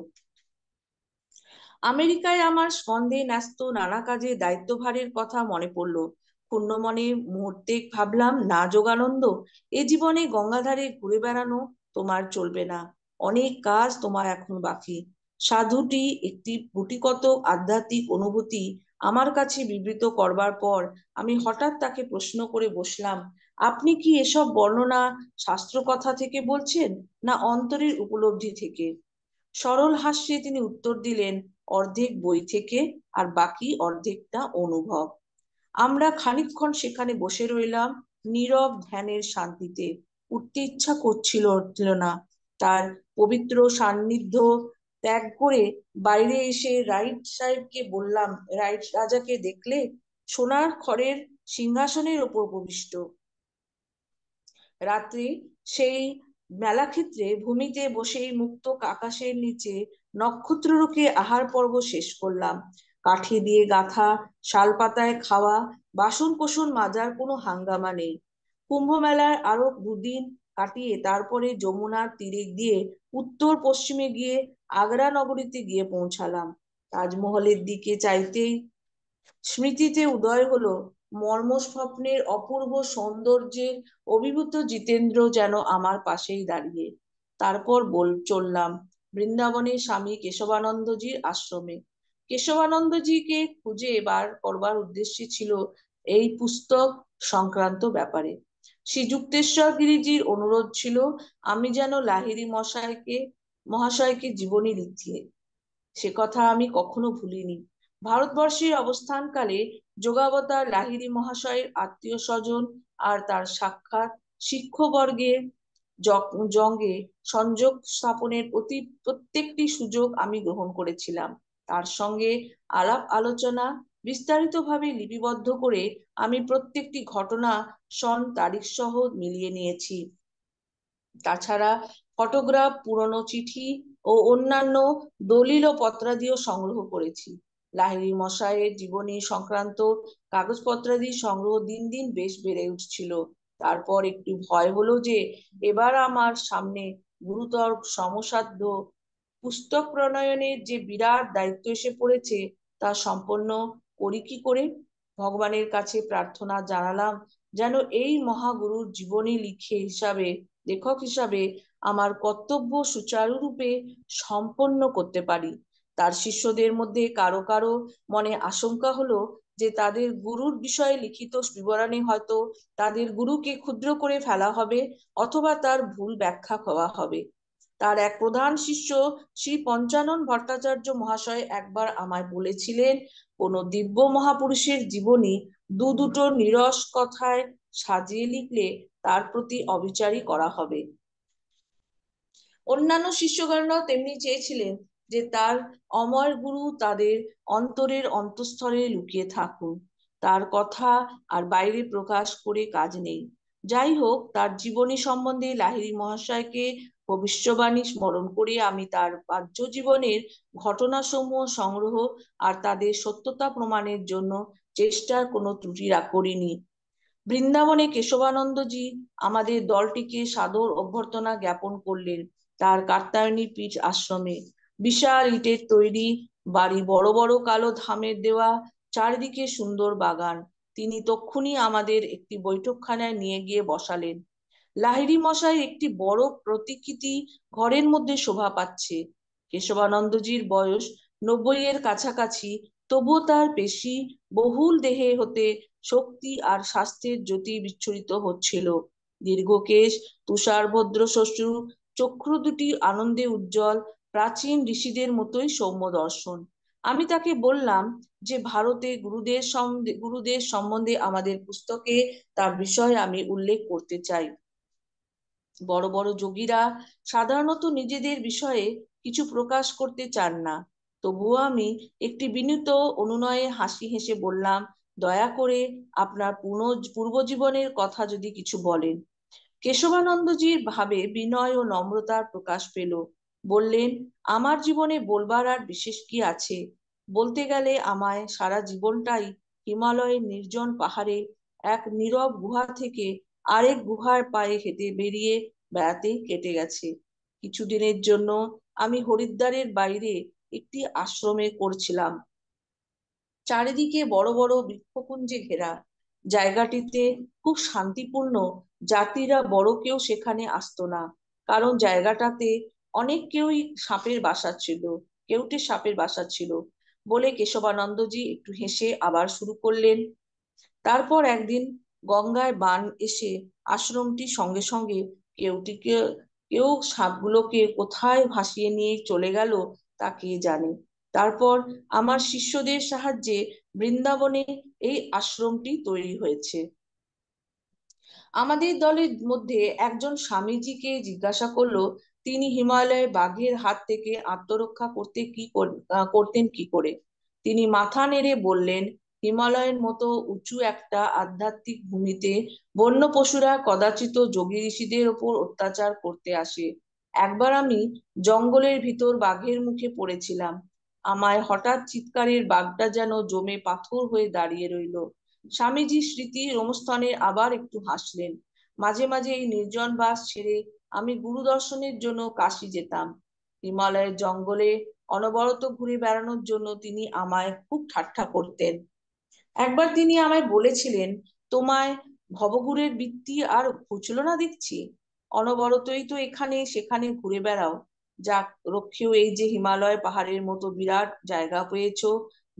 আমেরিকায় আমার স্কন্ধে ন্যস্ত নানা কাজে দায়িত্বভারের কথা মনে পড়ল। ক্ষুণ্ণ মনে মুহূর্তে ভাবলাম, না যোগানন্দ, এ জীবনে গঙ্গাধারে ঘুরে বেড়ানো তোমার চলবে না। অনেক কাজ তোমার এখন বাকি। সাধুটি একটি গুটিকত আধ্যাত্মিক অনুভূতি আমার কাছে বিবৃত করবার পর আমি হঠাৎ তাকে প্রশ্ন করে বসলাম, আপনি কি এসব বর্ণনা শাস্ত্র কথা থেকে বলছেন, না অন্তরের উপলব্ধি থেকে? সরল হাস্যে তিনি উত্তর দিলেন, অর্ধেক বই থেকে, আর বাকি অর্ধেকটা অনুভব। আমরা খানিকক্ষণ সেখানে বসে রইলাম, নীরব ধ্যানের শান্তিতে। উঠতে ইচ্ছা করছিল না। তার পবিত্র সান্নিধ্য ত্যাগ করে বাইরে এসে রাইট সাহেবকে বললাম, রাইট রাজাকে দেখলে? সোনার খড়ের সিংহাসনের ওপর উপবিষ্ট। রাত্রি সেই মেলাক্ষেত্রে ভূমিতে বসেই মুক্ত আকাশের নিচে নক্ষত্ররূপে আহার পর্ব শেষ করলাম। কাঠি দিয়ে গাঁথা, শালপাতায় খাওয়া, বাসন কোসন মাজার কোনো হাঙ্গামা নেই। কুম্ভ মেলার আরো 2 দিন কাটিয়ে তারপরে যমুনার তীরে দিয়ে উত্তর পশ্চিমে গিয়ে আগ্রা নগরীতে গিয়ে পৌঁছালাম। তাজমহলের দিকে চাইতেই স্মৃতিতে উদয় হলো মর্মস্বপ্নের অপূর্ব সৌন্দর্যের অভিভূত জিতেন্দ্র যেন আমার পাশেই দাঁড়িয়ে। তারপর চললাম বৃন্দাবনের স্বামী কেশবানন্দজির আশ্রমে। কেশবানন্দজিকে খুঁজে বার করবার উদ্দেশ্য ছিল এই পুস্তক সংক্রান্ত ব্যাপারে। শ্রীযুক্তেশ্বর গিরিজির অনুরোধ ছিল আমি যেন লাহিড়ী মহাশয়কে জীবনী লিখি। সে কথা আমি কখনো ভুলিনি। ভারতবর্ষের অবস্থানকালে যোগাবতার লাহিড়ী মহাশয়ের আত্মীয় স্বজন আর তার সাক্ষাৎ শিক্ষবর্গের জঙ্গে সংযোগ স্থাপনের প্রত্যেকটি সুযোগ আমি গ্রহণ করেছিলাম। তার সঙ্গে আলাপ আলোচনা বিস্তারিতভাবে লিপিবদ্ধ করে আমি প্রত্যেকটি ঘটনা সন তারিখ সহ মিলিয়ে নিয়েছি। তাছাড়া ফটোগ্রাফ, পুরনো চিঠি ও অন্যান্য দলিল ও পত্রাদিও সংগ্রহ করেছি। লাহিড়ী মশাইয়ের জীবনী সংক্রান্ত কাগজপত্রাদি সংগ্রহ দিন দিন বেশ বেড়ে উঠছিল। তারপর একটু ভয় হলো যে এবার আমার সামনে গুরুতর সমসাধ্য পুস্তক প্রণয়নের যে বিরাট দায়িত্ব এসে পড়েছে, তা সম্পন্ন করি কি করে। ভগবানের কাছে প্রার্থনা জানালাম যেন এই মহাগুরুর জীবনী লেখক হিসাবে আমার কর্তব্য সুচারুরূপে সম্পন্ন করতে পারি। তার শিষ্যদের মধ্যে কারো কারো মনে আশঙ্কা হলো যে তাদের গুরুর বিষয়ে লিখিত বিবরণে হয়তো তাদের গুরুকে ক্ষুদ্র করে ফেলা হবে, অথবা তার ভুল ব্যাখ্যা হওয়া হবে। তার এক প্রধান শিষ্য শ্রী পঞ্চানন ভট্টাচার্য মহাশয় একবার আমায় বলেছিলেন, কোন দিব্য মহাপুরুষের জীবনী দুটো নিরস কথায় সাজিয়ে লিখলে তার প্রতি অবিচারই করা হবে। অন্যান্য শিষ্যগণরাও তেমনি চেয়েছিলেন যে তার অমর গুরু তাদের অন্তরের অন্তঃস্থলে লুকিয়ে থাকুন। তার কথা আর বাইরে প্রকাশ করে কাজ নেই। যাই হোক, তার জীবনী সম্বন্ধে লাহিড়ী মহাশয়কে ভবিষ্যবাণী স্মরণ করে আমি তার বাহ্য জীবনের ঘটনাসমূহ সংগ্রহ আর তাদের সত্যতা প্রমাণের জন্য চেষ্টার কোনো ত্রুটি করিনি। বৃন্দাবনে কেশবানন্দজি আমাদের দলটিকে সাদর অভ্যর্থনা জ্ঞাপন করলেন তার কাত্যায়নী পীঠ আশ্রমে। বিশাল ইটের তৈরি বাড়ি, বড় বড় কালো ধামের দেওয়া, চারিদিকে সুন্দর বাগান। তিনি তক্ষুনি আমাদের একটি বৈঠকখানায় নিয়ে গিয়ে বসালেন। লাহিড়ী মশাই একটি বড় প্রতিকৃতি ঘরের মধ্যে শোভা পাচ্ছে। কেশবানন্দজির বয়স 90-এর কাছাকাছি, তবুও তার পেশি বহুল দেহে হতে শক্তি আর স্বাস্থ্যের জ্যোতি বিচ্ছুরিত হচ্ছিল। দীর্ঘকেশ, তুষারভদ্র শ্বশুর, চক্ষু দুটি আনন্দে উজ্জ্বল, প্রাচীন ঋষিদের মতোই সৌম্য দর্শন। আমি তাকে বললাম যে ভারতে গুরুদের সম্বন্ধে আমাদের পুস্তকে তার বিষয়ে আমি উল্লেখ করতে চাই। বড় বড় যোগীরা সাধারণত নিজেদের বিষয়ে কিছু প্রকাশ করতে চান না। তবুও আমি একটি বিনীত অনুনয়ে হাসি হেসে বললাম, দয়া করে আপনার পূর্বজীবনের কথা যদি কিছু বলেন। কেশবানন্দজির ভাবে বিনয় ও নম্রতার প্রকাশ পেল। বললেন, আমার জীবনে বলবার আর বিশেষ কি আছে? বলতে গেলে আমায় সারা জীবনটাই হিমালয়ের নির্জন পাহাড়ে এক নীরব গুহা থেকে আরেক গুহার পায়ে হেঁটে বেরিয়ে বেড়াতেই কেটে গেছে। কিছুদিনের জন্য আমি হরিদ্বারের বাইরে একটি আশ্রমে করছিলাম। চারিদিকে বড় বড় বৃক্ষপুঞ্জে ঘেরা। জায়গাটিতে খুব শান্তিপূর্ণ। যাত্রীরা বড় কেউ সেখানে আসতো না, কারণ জায়গাটাতে অনেক কেউটে সাপের বাসা ছিল বলে কেশবানন্দজি একটু হেসে আবার শুরু করলেন। তারপর একদিন গঙ্গায় বান এসে আশ্রমটি সঙ্গে সঙ্গে কেউটিকে কেউ সাপগুলোকে কোথায় ভাসিয়ে নিয়ে চলে গেল তা কে জানে। তারপর আমার শিষ্যদের সাহায্যে বৃন্দাবনে এই আশ্রমটি তৈরি হয়েছে। আমাদের দলের মধ্যে একজন স্বামীজিকে জিজ্ঞাসা করলো, তিনি হিমালয়ে বাঘের হাত থেকে আত্মরক্ষা করতেন কি করে? তিনি মাথা নেড়ে বললেন, হিমালয়ের মতো উঁচু একটা আধ্যাত্মিক ভূমিতে বন্য পশুরা কদাচিৎ যোগী ঋষিদের ওপর অত্যাচার করতে আসে। একবার আমি জঙ্গলের ভিতর বাঘের মুখে পড়েছিলাম। আমায় হঠাৎ চিৎকারের বাঘটা যেন জমে পাথর হয়ে দাঁড়িয়ে রইল। স্বামীজি স্মৃতি রোমস্থনে আবার একটু হাসলেন। মাঝে মাঝে এই নির্জন বাস ছেড়ে আমি গুরু দর্শনের জন্য কাশী যেতাম। হিমালয়ের জঙ্গলে অনবরত ঘুরে বেড়ানোর জন্য তিনি আমায় খুব ঠাট্টা করতেন। একবার তিনি আমায় বলেছিলেন, তোমায় ভবঘুরের বৃত্তি আর ঘুচলো না দেখছি। অনবরতই তো এখানে সেখানে ঘুরে বেড়াও। যাক রক্ষেও, এই যে হিমালয় পাহাড়ের মতো বিরাট জায়গা পেয়েছো,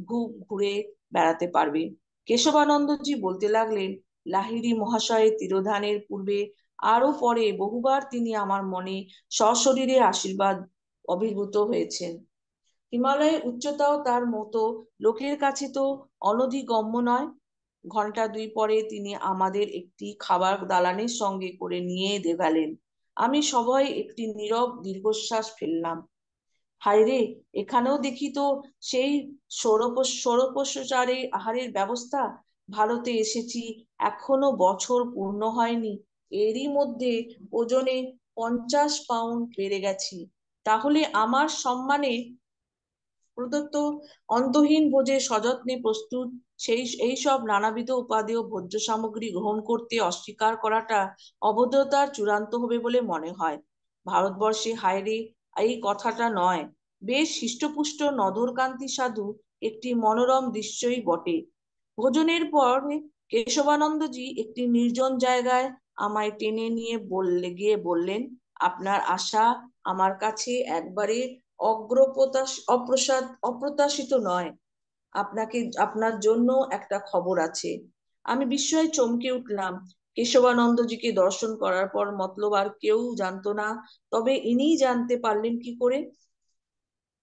খুব ঘুরে বেড়াতে পারবে। কেশবানন্দজি বলতে লাগলেন, লাহিড়ী মহাশয়ের তিরোধানের পূর্বে আরো পরে বহুবার তিনি আমার মনে সশরীরে আশীর্বাদ অভিভূত হয়েছেন। হিমালয়ের উচ্চতাও তার মতো লোকের কাছে তো অনধিগম্য নয়। ঘন্টা দুই পরে তিনি আমাদের একটি খাবার দালানের সঙ্গে করে নিয়ে গেলেন। আমি সবাই একটি নীরব দীর্ঘশ্বাস ফেললাম। হায় রে, এখানেও দেখি তো সেই ষোড়শোপচারে আহারের ব্যবস্থা। ভারতে এসেছি, এখনো বছর পূর্ণ হয়নি, এরই মধ্যে ওজনে 50 পাউন্ড বেড়ে গেছি। তাহলে আমার সম্মানে প্রদত্ত অন্তহীন ভোজে সযত্নে প্রস্তুত এই সব নানাবিধ উপাদেয় ভোজ্য সামগ্রী গ্রহণ করতে অস্বীকার করাটা অভদ্রতার চূড়ান্ত হবে বলে মনে হয়। ভারতবর্ষে হায়রে এই কথাটা নয়, বেশ হৃষ্টপুষ্ট নধরকান্তি সাধু একটি মনোরম দৃশ্যই বটে। ভোজনের পর কেশবানন্দজি একটি নির্জন জায়গায় আমায় টেনে নিয়ে বললেন, আপনার আশা আমার কাছে একবারে অপ্রত্যাশিত নয়। আপনার জন্য একটা খবর আছে। আমি বিস্ময়ে চমকে উঠলাম। কেশবানন্দজিকে দর্শন করার পর মতলব আর কেউ জানতো না, তবে ইনিই জানতে পারলেন কি করে?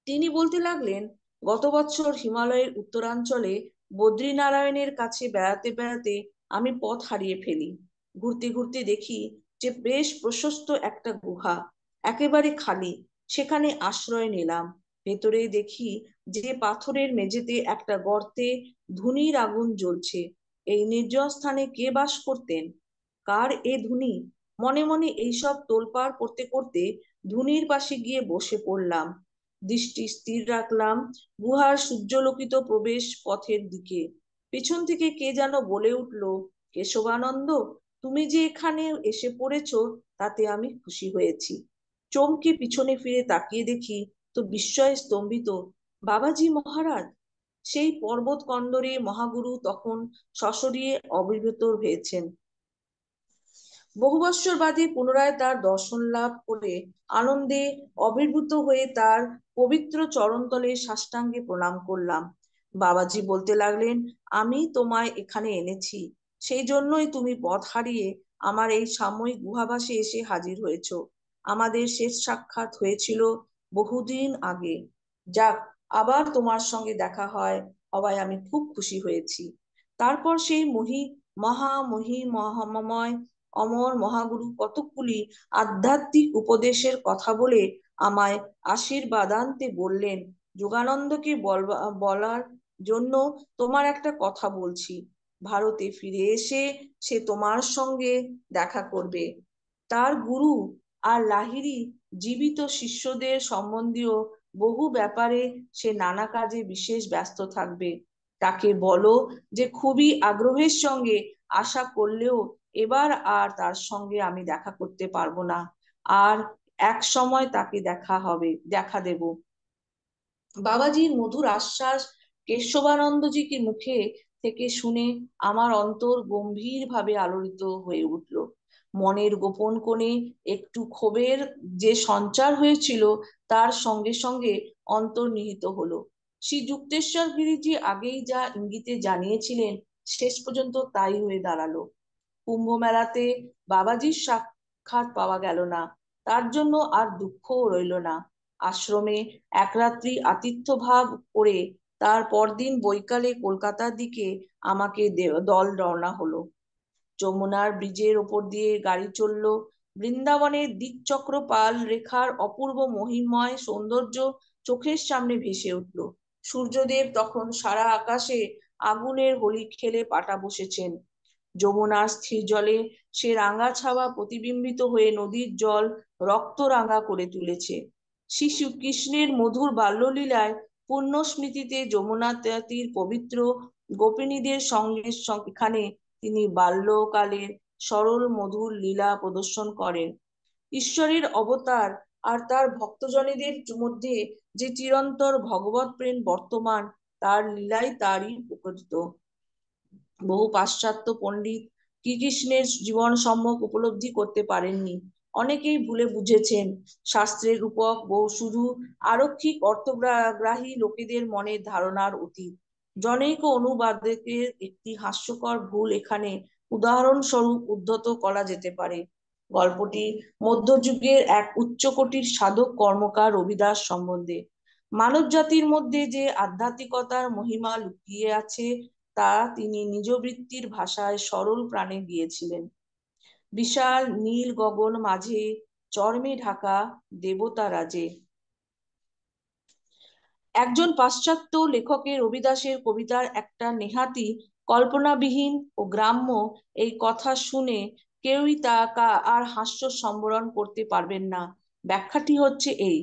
তিনি বলতে লাগলেন, গত বছর হিমালয়ের উত্তরাঞ্চলে বদ্রীনারায়ণের কাছে বেড়াতে বেড়াতে আমি পথ হারিয়ে ফেলি। ঘুরতে ঘুরতে দেখি যে বেশ প্রশস্ত একটা গুহা, একেবারে খালি। সেখানে আশ্রয় নিলাম। ভেতরে দেখি যে পাথরের মেঝেতে একটা গর্তে ধুনির আগুন জ্বলছে। এই নির্জন স্থানে কে বাস করতেন? কার এ ধুনি? মনে মনে এইসব তোলপাড় করতে করতে ধুনির পাশে গিয়ে বসে পড়লাম। দৃষ্টি স্থির রাখলাম গুহার সূর্যলোকিত প্রবেশ পথের দিকে। পেছন থেকে কে যেন বলে উঠল, কেশবানন্দ, তুমি যে এখানে এসে পড়েছ তাতে আমি খুশি হয়েছি। চমকে পিছনে ফিরে তাকিয়ে দেখি তো বিস্ময়ে স্তম্ভিত বাবাজি মহারাজ। সেই পর্বত কন্দরে মহাগুরু তখন সশরীরে আবির্ভূত হয়েছেন। বহু বৎসর বাদে পুনরায় তার দর্শন লাভ করে আনন্দে আবির্ভূত হয়ে তার পবিত্র চরণতলে সাষ্টাঙ্গে প্রণাম করলাম। বাবাজি বলতে লাগলেন, আমি তোমায় এখানে এনেছি, সেই জন্যই তুমি পথ হারিয়ে আমার এই সাময়িক গুহাবাসে এসে হাজির হয়েছ। আমাদের শেষ সাক্ষাৎ হয়েছিল বহুদিন আগে। যাক, আবার তোমার সঙ্গে দেখা হওয়ায় আমি খুব খুশি হয়েছি। তারপর সেই মহাময় অমর মহাগুরু কতকগুলি আধ্যাত্মিক উপদেশের কথা বলে আমায় আশীর্বাদান্তে বললেন, যোগানন্দকে বলার জন্য তোমার একটা কথা বলছি। ভারতে ফিরে এসে সে তোমার সঙ্গে দেখা করবে। তার গুরু আর লাহিড়ী জীবিত শিষ্যদের সম্বন্ধীয় বহু ব্যাপারে সে নানা কাজে বিশেষ ব্যস্ত থাকবে। তাকে বলো যে খুবই আগ্রহের সঙ্গে আশা করলেও এবার আর তার সঙ্গে আমি দেখা করতে পারবো না, আর এক সময় তাকে দেখা দেব। বাবাজির মধুর আশ্বাস কেশবানন্দজিকে মুখে থেকে শুনে আমার অন্তর গম্ভীর ভাবে আলোড়িত হয়ে উঠল। মনের গোপন কোণে একটু ক্ষোভের যে সঞ্চার হয়েছিল তার সঙ্গে সঙ্গে অন্তর্নিহিত হলো। শ্রী যুক্তেশ্বর গিরিজি আগেই যা ইঙ্গিতে জানিয়েছিলেন শেষ পর্যন্ত তাই হয়ে দাঁড়ালো। কুম্ভ মেলাতে বাবাজির সাক্ষাৎ পাওয়া গেল না, তার জন্য আর দুঃখও রইল না। আশ্রমে এক রাত্রি আতিথ্য ভাগ করে তার পরদিন বৈকালে কলকাতার দিকে আমাকে দল রওনা হলো। যমুনার ব্রিজের ওপর দিয়ে গাড়ি চলল। বৃন্দাবনের দিকচক্রপাল রেখার অপূর্ব মহিমময় সৌন্দর্য চোখের সামনে ভেসে উঠল। সূর্যদেব তখন সারা আকাশে আগুনের হোলি খেলে পাটা বসেছেন। যমুনার স্থির জলে সে রাঙা ছাওয়া প্রতিবিম্বিত হয়ে নদীর জল রক্ত রাঙা করে তুলেছে। শিশু কৃষ্ণের মধুর বাল্যলীলায় পূর্ণ স্মৃতিতে যমুনা তীর পবিত্র গোপিনীদের সঙ্গে এখানে তিনি বাল্যকালের সরল মধুর লীলা প্রদর্শন করেন। ঈশ্বরের অবতার আর তার ভক্তজনেদের মধ্যে যে চিরন্তর ভগবত প্রেম বর্তমান, তার লীলাই তারই প্রকৃত। বহু পাশ্চাত্য পণ্ডিত শ্রীকৃষ্ণের জীবন সম্যক উপলব্ধি করতে পারেননি। অনেকেই ভুলে বুঝেছেন শাস্ত্রের রূপক বহু শুধু আরক্ষিক অর্থগ্রাহী লোকেদের মনে ধারণার অতীত। জনৈক অনুবাদকের একটি হাস্যকর ভুল এখানে উদাহরণস্বরূপ উদ্ধত করা যেতে পারে। গল্পটি মধ্যযুগের এক উচ্চকোটির সাধক কর্মকার রবিদাস সম্বন্ধে। মানব জাতির মধ্যে যে আধ্যাত্মিকতার মহিমা লুকিয়ে আছে তা তিনি নিজ বৃত্তির ভাষায় সরল প্রাণে গিয়েছিলেন। বিশাল নীল গগন মাঝে চর্মে ঢাকা দেবতা রাজে। একজন পাশ্চাত্য লেখকের রবিদাসের কবিতার একটা নেহাতি কল্পনাবিহীন ও গ্রাম্য এই কথা শুনে কেউই তা আর হাস্য সম্বরণ করতে পারবেন না। ব্যাখ্যাটি হচ্ছে এই: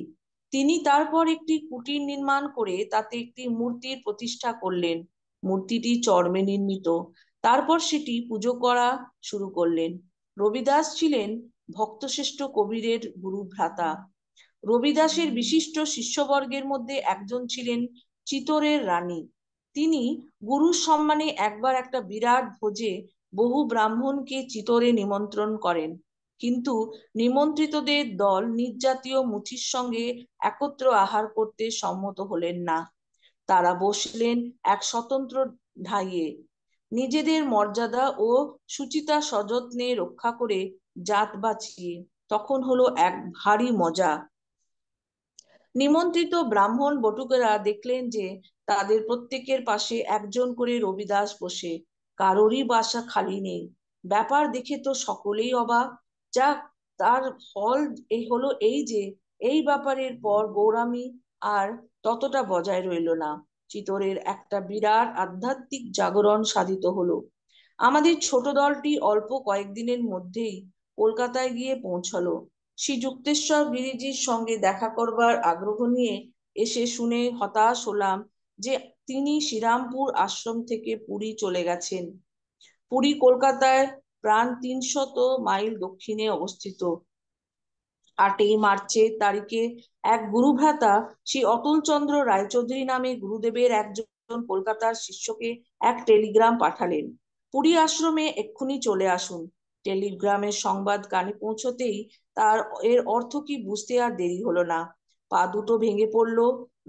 তিনি তারপর একটি কুটির নির্মাণ করে তাতে একটি মূর্তির প্রতিষ্ঠা করলেন। মূর্তিটি চর্মে নির্মিত। তারপর সেটি পুজো করা শুরু করলেন। রবিদাস ছিলেন ভক্তশ্রেষ্ঠ কবিরের গুরু ভ্রাতা। রবিদাসের বিশিষ্ট শিষ্যবর্গের মধ্যে একজন ছিলেন চিতোরের রানী। তিনি গুরুর সম্মানে একবার একটা বিরাট ভোজে বহু ব্রাহ্মণকে চিতোরে নিমন্ত্রণ করেন, কিন্তু নিমন্ত্রিতদের দল নিজ জাতীয় মুচির সঙ্গে একত্র আহার করতে সম্মত হলেন না। তারা বসলেন এক স্বতন্ত্র ঢাইয়ে, নিজেদের মর্যাদা ও সুচিতা সযত্নে রক্ষা করে জাত বাঁচিয়ে। তখন হলো এক ভারী মজা। নিমন্ত্রিত ব্রাহ্মণ বটুকেরা দেখলেন যে তাদের প্রত্যেকের পাশে একজন করে রবিদাস বসে, কারোরই বাসা খালি নেই। ব্যাপার দেখে তো সকলেই অবাক। যাক, তার ফল হলো এই যে এই ব্যাপারের পর গৌরামী আর ততটা বজায় রইল না। চিতোরের একটা বিরাট আধ্যাত্মিক জাগরণ সাধিত হলো। আমাদের ছোট দলটি অল্প কয়েকদিনের মধ্যেই কলকাতায় গিয়ে পৌঁছলো। শ্রী যুক্তেশ্বর গিরিজির সঙ্গে দেখা করবার আগ্রহ নিয়ে এসে শুনে হতাশ হলাম যে তিনি শ্রীরামপুর আশ্রম থেকে পুরী চলে গেছেন। পুরী কলকাতায় প্রায় 300 মাইল দক্ষিণে অবস্থিত। 8ই মার্চের তারিখে এক গুরুভ্রাতা শ্রী অতুল চন্দ্র রায়চৌধুরী নামে গুরুদেবের একজন কলকাতার শিষ্যকে এক টেলিগ্রাম পাঠালেন, পুরী আশ্রমে এক্ষুনি চলে আসুন। টেলিগ্রামের সংবাদ কানে পৌঁছতেই তার এর অর্থ কি বুঝতে আর দেরি হলো না। পা দুটো ভেঙে পড়ল।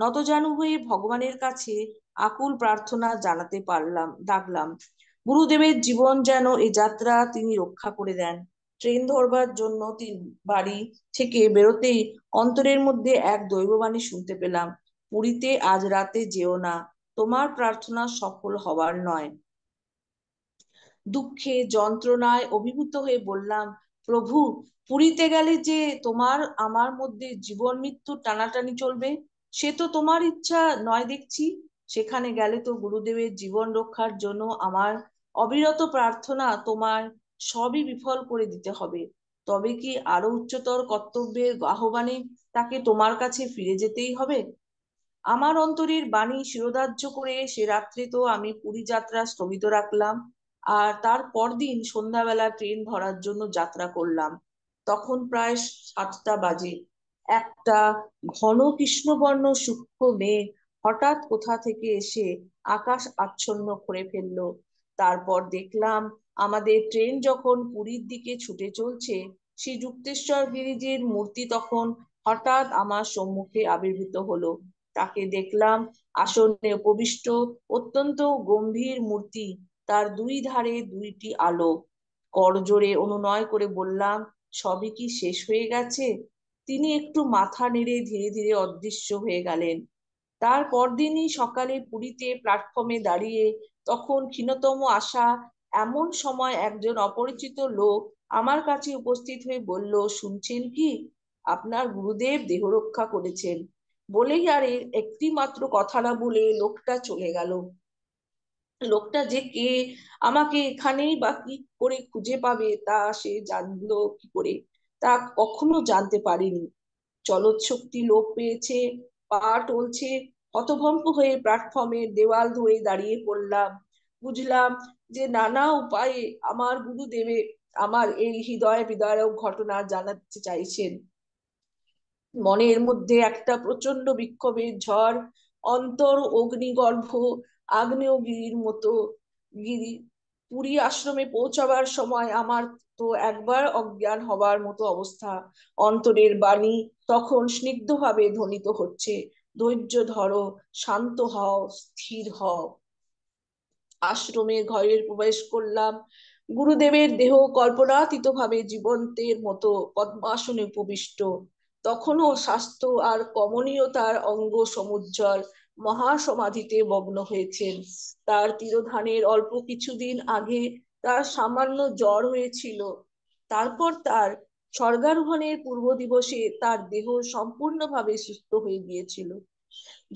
নতজানু হয়ে ভগবানের কাছে আকুল প্রার্থনা জানাতে ডাকলাম, গুরুদেবের জীবন যেন এই যাত্রা তিনি রক্ষা করে দেন। ট্রেন ধরবার জন্য বাড়ি থেকে বেরোতেই অন্তরের মধ্যে এক দৈববাণী শুনতে পেলাম, পুরীতে আজ রাতে যেও না, তোমার প্রার্থনা সফল হবার নয়। দুঃখে যন্ত্রণায় অভিভূত হয়ে বললাম, প্রভু, পুরীতে গেলে যে তোমার আমার মধ্যে জীবন মৃত্যু টানাটানি চলবে, সে তো তোমার ইচ্ছা নয় দেখছি। সেখানে গেলে তো গুরুদেবের জীবন রক্ষার জন্য আমার অবিরত প্রার্থনা তোমার সবই বিফল করে দিতে হবে। তবে কি আরো উচ্চতর কর্তব্যের আহ্বানে তাকে তোমার কাছে ফিরে যেতেই হবে? আমার অন্তরের বাণী শিরোধার্য করে সে রাত্রে তো আমি পুরী যাত্রা স্থগিত রাখলাম, আর তার পরদিন সন্ধ্যাবেলা ট্রেন ধরার জন্য যাত্রা করলাম। তখন প্রায় 7টা বাজে। একটা ঘন কৃষ্ণবর্ণ সূক্ষ্ম মেঘ হঠাৎ কোথা থেকে এসে আকাশ আচ্ছন্ন করে ফেললো। তারপর দেখলাম আমাদের ট্রেন যখন পুরীর দিকে ছুটে চলছে, শ্রী যুক্তেশ্বর গিরিজির মূর্তি তখন হঠাৎ আমার সম্মুখে আবির্ভূত হলো। তাকে দেখলাম আসনে উপবিষ্ট, অত্যন্ত গম্ভীর মূর্তি, তার দুই ধারে দুইটি আলো। করজোড়ে অনুনয় করে বললাম, সবই কি শেষ হয়ে গেছে? তিনি একটু মাথা নেড়ে ধীরে ধীরে অদৃশ্য হয়ে গেলেন। তার পরদিনই সকালে পুরীতে প্ল্যাটফর্মে দাঁড়িয়ে তখন ক্ষীণতম আশা এমন সময় একজন অপরিচিত লোক আমার কাছে উপস্থিত হয়ে বলল, শুনছেন কি, আপনার গুরুদেব দেহ রক্ষা করেছেন। বলেই আর একটি মাত্র কথা না বলে লোকটা চলে গেল। লোকটা যে কে, আমাকে এখানেই বা কি করে খুঁজে পাবে তা সে জানলো কি করে, তা কখনো জানতে পারিনি। চলৎশক্তি লোপ পেয়েছে, পা টলছে। হতভম্ব হয়ে প্ল্যাটফর্মের দেওয়াল ধরে দাঁড়িয়ে পড়লাম। বুঝলাম যে নানা উপায়ে আমার গুরুদেবে আমার এই হৃদয় বিদারক ঘটনা জানাতে চাইছেন। মনের মধ্যে একটা প্রচন্ড বিক্ষোভের ঝড়, অন্তর অগ্নিগর্ভ আগ্নেয়গিরির মতো। গিরি পুরী আশ্রমে পৌঁছাবার সময় আমার তো একবার অজ্ঞান হবার মতো অবস্থা। অন্তরের বাণী তখন স্নিগ্ধভাবে ধ্বনিত হচ্ছে, ধৈর্য ধরো, শান্ত হও, স্থির হও। আশ্রমের ঘরে প্রবেশ করলাম। গুরুদেবের দেহ কল্পনাতীত ভাবে জীবন্তের মতো পদ্মাসনে উপবিষ্ট। তখনও স্বাস্থ্য আর কমনীয়তার অঙ্গ সমুজ্জ্বল, মহাসমাধিতে মগ্ন হয়েছেন। তার তিরোধানের অল্প কিছুদিন আগে তার সামান্য জ্বর হয়েছিল। তারপর তার স্বর্গারোহণের পূর্ব দিবসে তার দেহ সম্পূর্ণভাবে সুস্থ হয়ে গিয়েছিল।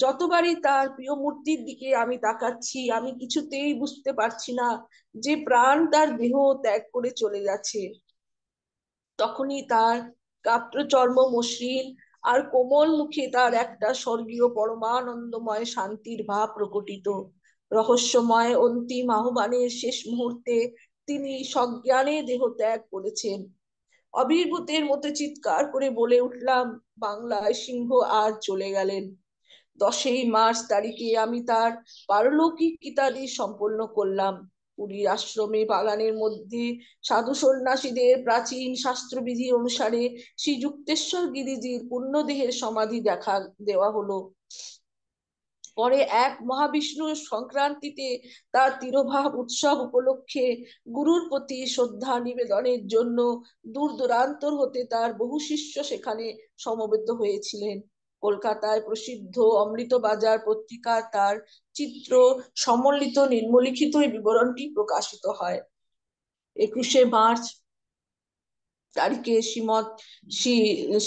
যতবারই তার প্রিয় মূর্তির দিকে আমি তাকাচ্ছি, আমি কিছুতেই বুঝতে পারছি না যে প্রাণ তার দেহ ত্যাগ করে চলে যাচ্ছে। তখনই তার গাত্রচর্ম মসৃণ আর কোমল মুখে তার একটা স্বর্গীয় পরমানন্দময় শান্তির ভাব প্রকটিত। রহস্যময় অন্তিম আহ্বানের শেষ মুহূর্তে তিনি সজ্ঞানে দেহ ত্যাগ করেছেন। অবির্ভূতের মতো চিৎকার করে বলে উঠলাম, বাংলায় সিংহ আজ চলে গেলেন। 10ই মার্চ তারিখে আমি তার পারলৌকিক কিতাদি সম্পন্ন করলাম। পুরীর আশ্রমে বাগানের মধ্যে সাধু সন্ন্যাসীদের প্রাচীন শাস্ত্রবিধি অনুসারে শ্রী যুক্তেশ্বর গিরিজির পূর্ণদেহের সমাধি দেখা দেওয়া হলো। পরে এক মহাবিষ্ণু সংক্রান্তিতে তার তিরোভাব উৎসব উপলক্ষে গুরুর প্রতি শ্রদ্ধা নিবেদনের জন্য দূর দূরান্তর হতে তার বহু শিষ্য সেখানে সমবেত হয়েছিলেন। কলকাতায় প্রসিদ্ধ অমৃতবাজার পত্রিকায় তার চিত্র সম্বলিত নিম্নলিখিত বিবরণটি প্রকাশিত হয়। 21শে মার্চ তারিখে শ্রীমৎ শ্রী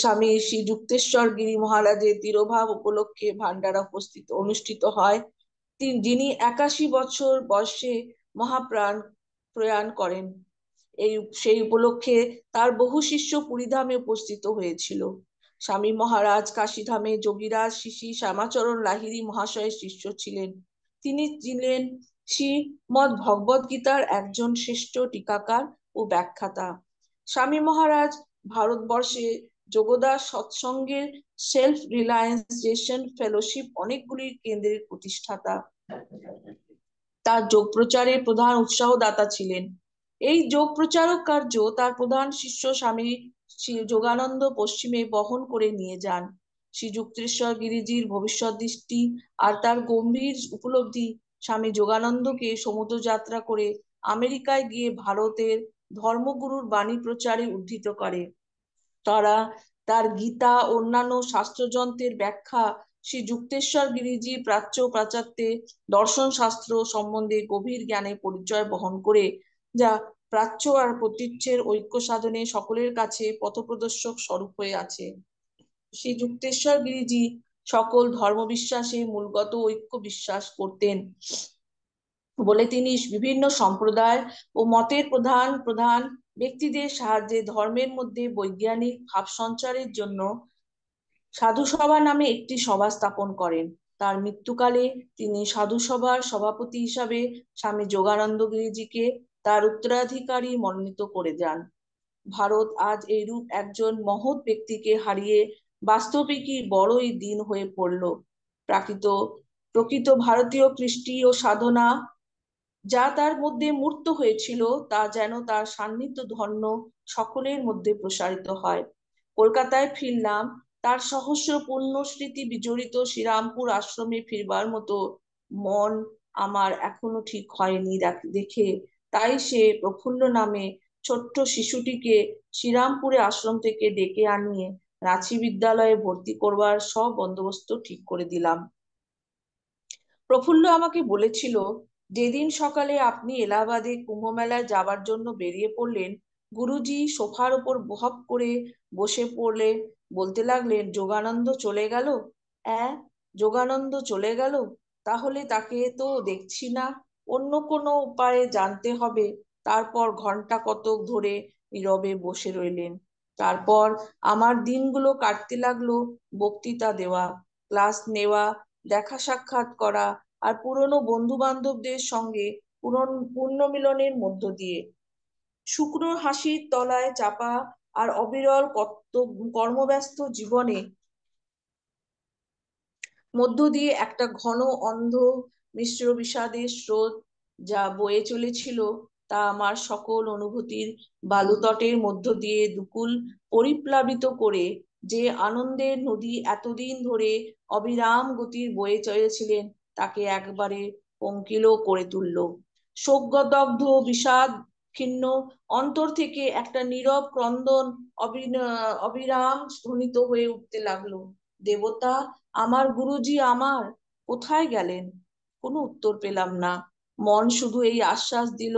স্বামী শ্রী যুক্তেশ্বর গিরি মহারাজের তিরোভাব উপলক্ষে ভান্ডারা অনুষ্ঠিত হয়। যিনি 81 বছর বয়সে মহাপ্রাণ প্রয়াণ করেন। সেই উপলক্ষে তার বহু শিষ্য পুরীধামে উপস্থিত হয়েছিল। স্বামী মহারাজ কাশীধামে যোগীরাজ শ্রী শ্রী শ্যামাচরণ লাহিড়ী মহাশয়ের শিষ্য ছিলেন। তিনি ছিলেন শ্রীমদ্ ভগবদ গীতার একজন শ্রেষ্ঠ টিকাকার ও ব্যাখ্যাতা। স্বামী মহারাজ ভারতবর্ষে যোগদাস সৎসঙ্গের সেলফ রিলায়েন্সেশন ফেলোশিপ অনেকগুলি কেন্দ্রের প্রতিষ্ঠাতা। তার যোগ প্রচারের প্রধান উৎসাহদাতা ছিলেন। এই যোগ প্রচারক কার্য তার প্রধান শিষ্য স্বামী শ্রী যোগানন্দ পশ্চিমে বহন করে নিয়ে যান। শ্রী যুক্তেশ্বর গিরিজির ভবিষ্যৎ দৃষ্টি আর তার গম্ভীর উপলব্ধি স্বামী যোগানন্দকে সমুদ্র যাত্রা করে আমেরিকায় গিয়ে ভারতের ধর্মগুরুর বাণী প্রচারে উদ্ধৃত করে। তারা তার গীতা অন্যান্য শাস্ত্রযন্ত্রের ব্যাখ্যা শ্রী যুক্তেশ্বর গিরিজি প্রাচ্য প্রাচ্যাত্যে দর্শন শাস্ত্র সম্বন্ধে গভীর জ্ঞানে পরিচয় বহন করে, যা প্রাচ্য আর প্রতীচ্যের ঐক্য সাধনে সকলের কাছে পথপ্রদর্শক স্বরূপ হয়ে আছে। শ্রী যুক্তেশ্বর গিরিজি সকল ধর্মবিশ্বাসে মূলগত ঐক্য বিশ্বাস করতেন বলে তিনি বিভিন্ন সম্প্রদায় ও মতের প্রধান প্রধান ব্যক্তিদের সাহায্যে ধর্মের মধ্যে বৈজ্ঞানিক ভাব সঞ্চারের জন্য সাধুসভা নামে একটি সভা স্থাপন করেন। তার মৃত্যুকালে তিনি সাধুসভার সভাপতি হিসাবে স্বামী যোগানন্দ গিরিজিকে তার উত্তরাধিকারী মনোনীত করে যান। ভারত আজ এইরূপ একজন মহৎ ব্যক্তিকে হারিয়ে বাস্তবিকই বড়ই দিন হয়ে পড়ল। প্রকৃত ভারতীয় কৃষ্টি ও সাধনা যা তার মধ্যে মূর্ত হয়েছিল, তা যেন তার সান্নিধ্য ধন্য সকলের মধ্যে প্রসারিত হয়। কলকাতায় ফিরলাম। তার সহস্র পূর্ণ স্মৃতি বিজড়িত শ্রীরামপুর আশ্রমে ফিরবার মতো মন আমার এখনো ঠিক হয়নি দেখে, তাই সে প্রফুল্ল নামে ছোট্ট শিশুটিকে শ্রীরামপুরে আশ্রম থেকে ডেকে আনিয়ে রাঁচি বিদ্যালয়ে ভর্তি করবার সব বন্দোবস্ত ঠিক করে দিলাম। প্রফুল্ল আমাকে বলেছিল, যেদিন সকালে আপনি এলাহাবাদে কুম্ভ মেলায় যাবার জন্য বেরিয়ে পড়লেন, গুরুজি সোফার ওপর বহপ করে বসে পড়লে বলতে লাগলেন, যোগানন্দ চলে গেল। যোগানন্দ চলে গেল? তাহলে তাকে তো দেখছি না, অন্য কোনো উপায়ে জানতে হবে। তারপর ঘন্টা কতক ধরে নীরবে বসে রইলেন। তারপর আমার দিনগুলো কাটতে লাগলো বক্তৃতা দেওয়া, ক্লাস নেওয়া, দেখা সাক্ষাৎ করা আর পুরনো বন্ধু বান্ধবদের সঙ্গে পুনর্মিলনের মধ্য দিয়ে। শুকনো হাসির তলায় চাপা আর অবিরল কর্মব্যস্ত জীবনে মধ্য দিয়ে একটা ঘন অন্ধ মিশ্র বিষাদের স্রোত যা বয়ে চলেছিল, তা আমার সকল অনুভূতির বালুতটের মধ্য দিয়ে দুকুল পরিপ্লাবিত করে যে আনন্দের নদী এতদিন ধরে অবিরাম গতির বয়ে চলেছিলেন, তাকে একবারে পঙ্কিল করে তুলল। শোকদগ্ধ বিষাদ ক্ষীণ অন্তর থেকে একটা নীরব ক্রন্দন অবিরাম ধ্বনিত হয়ে উঠতে লাগলো, দেবতা, আমার গুরুজি আমার, কোথায় গেলেন? কোনো উত্তর পেলাম না। মন শুধু এই আশ্বাস দিল,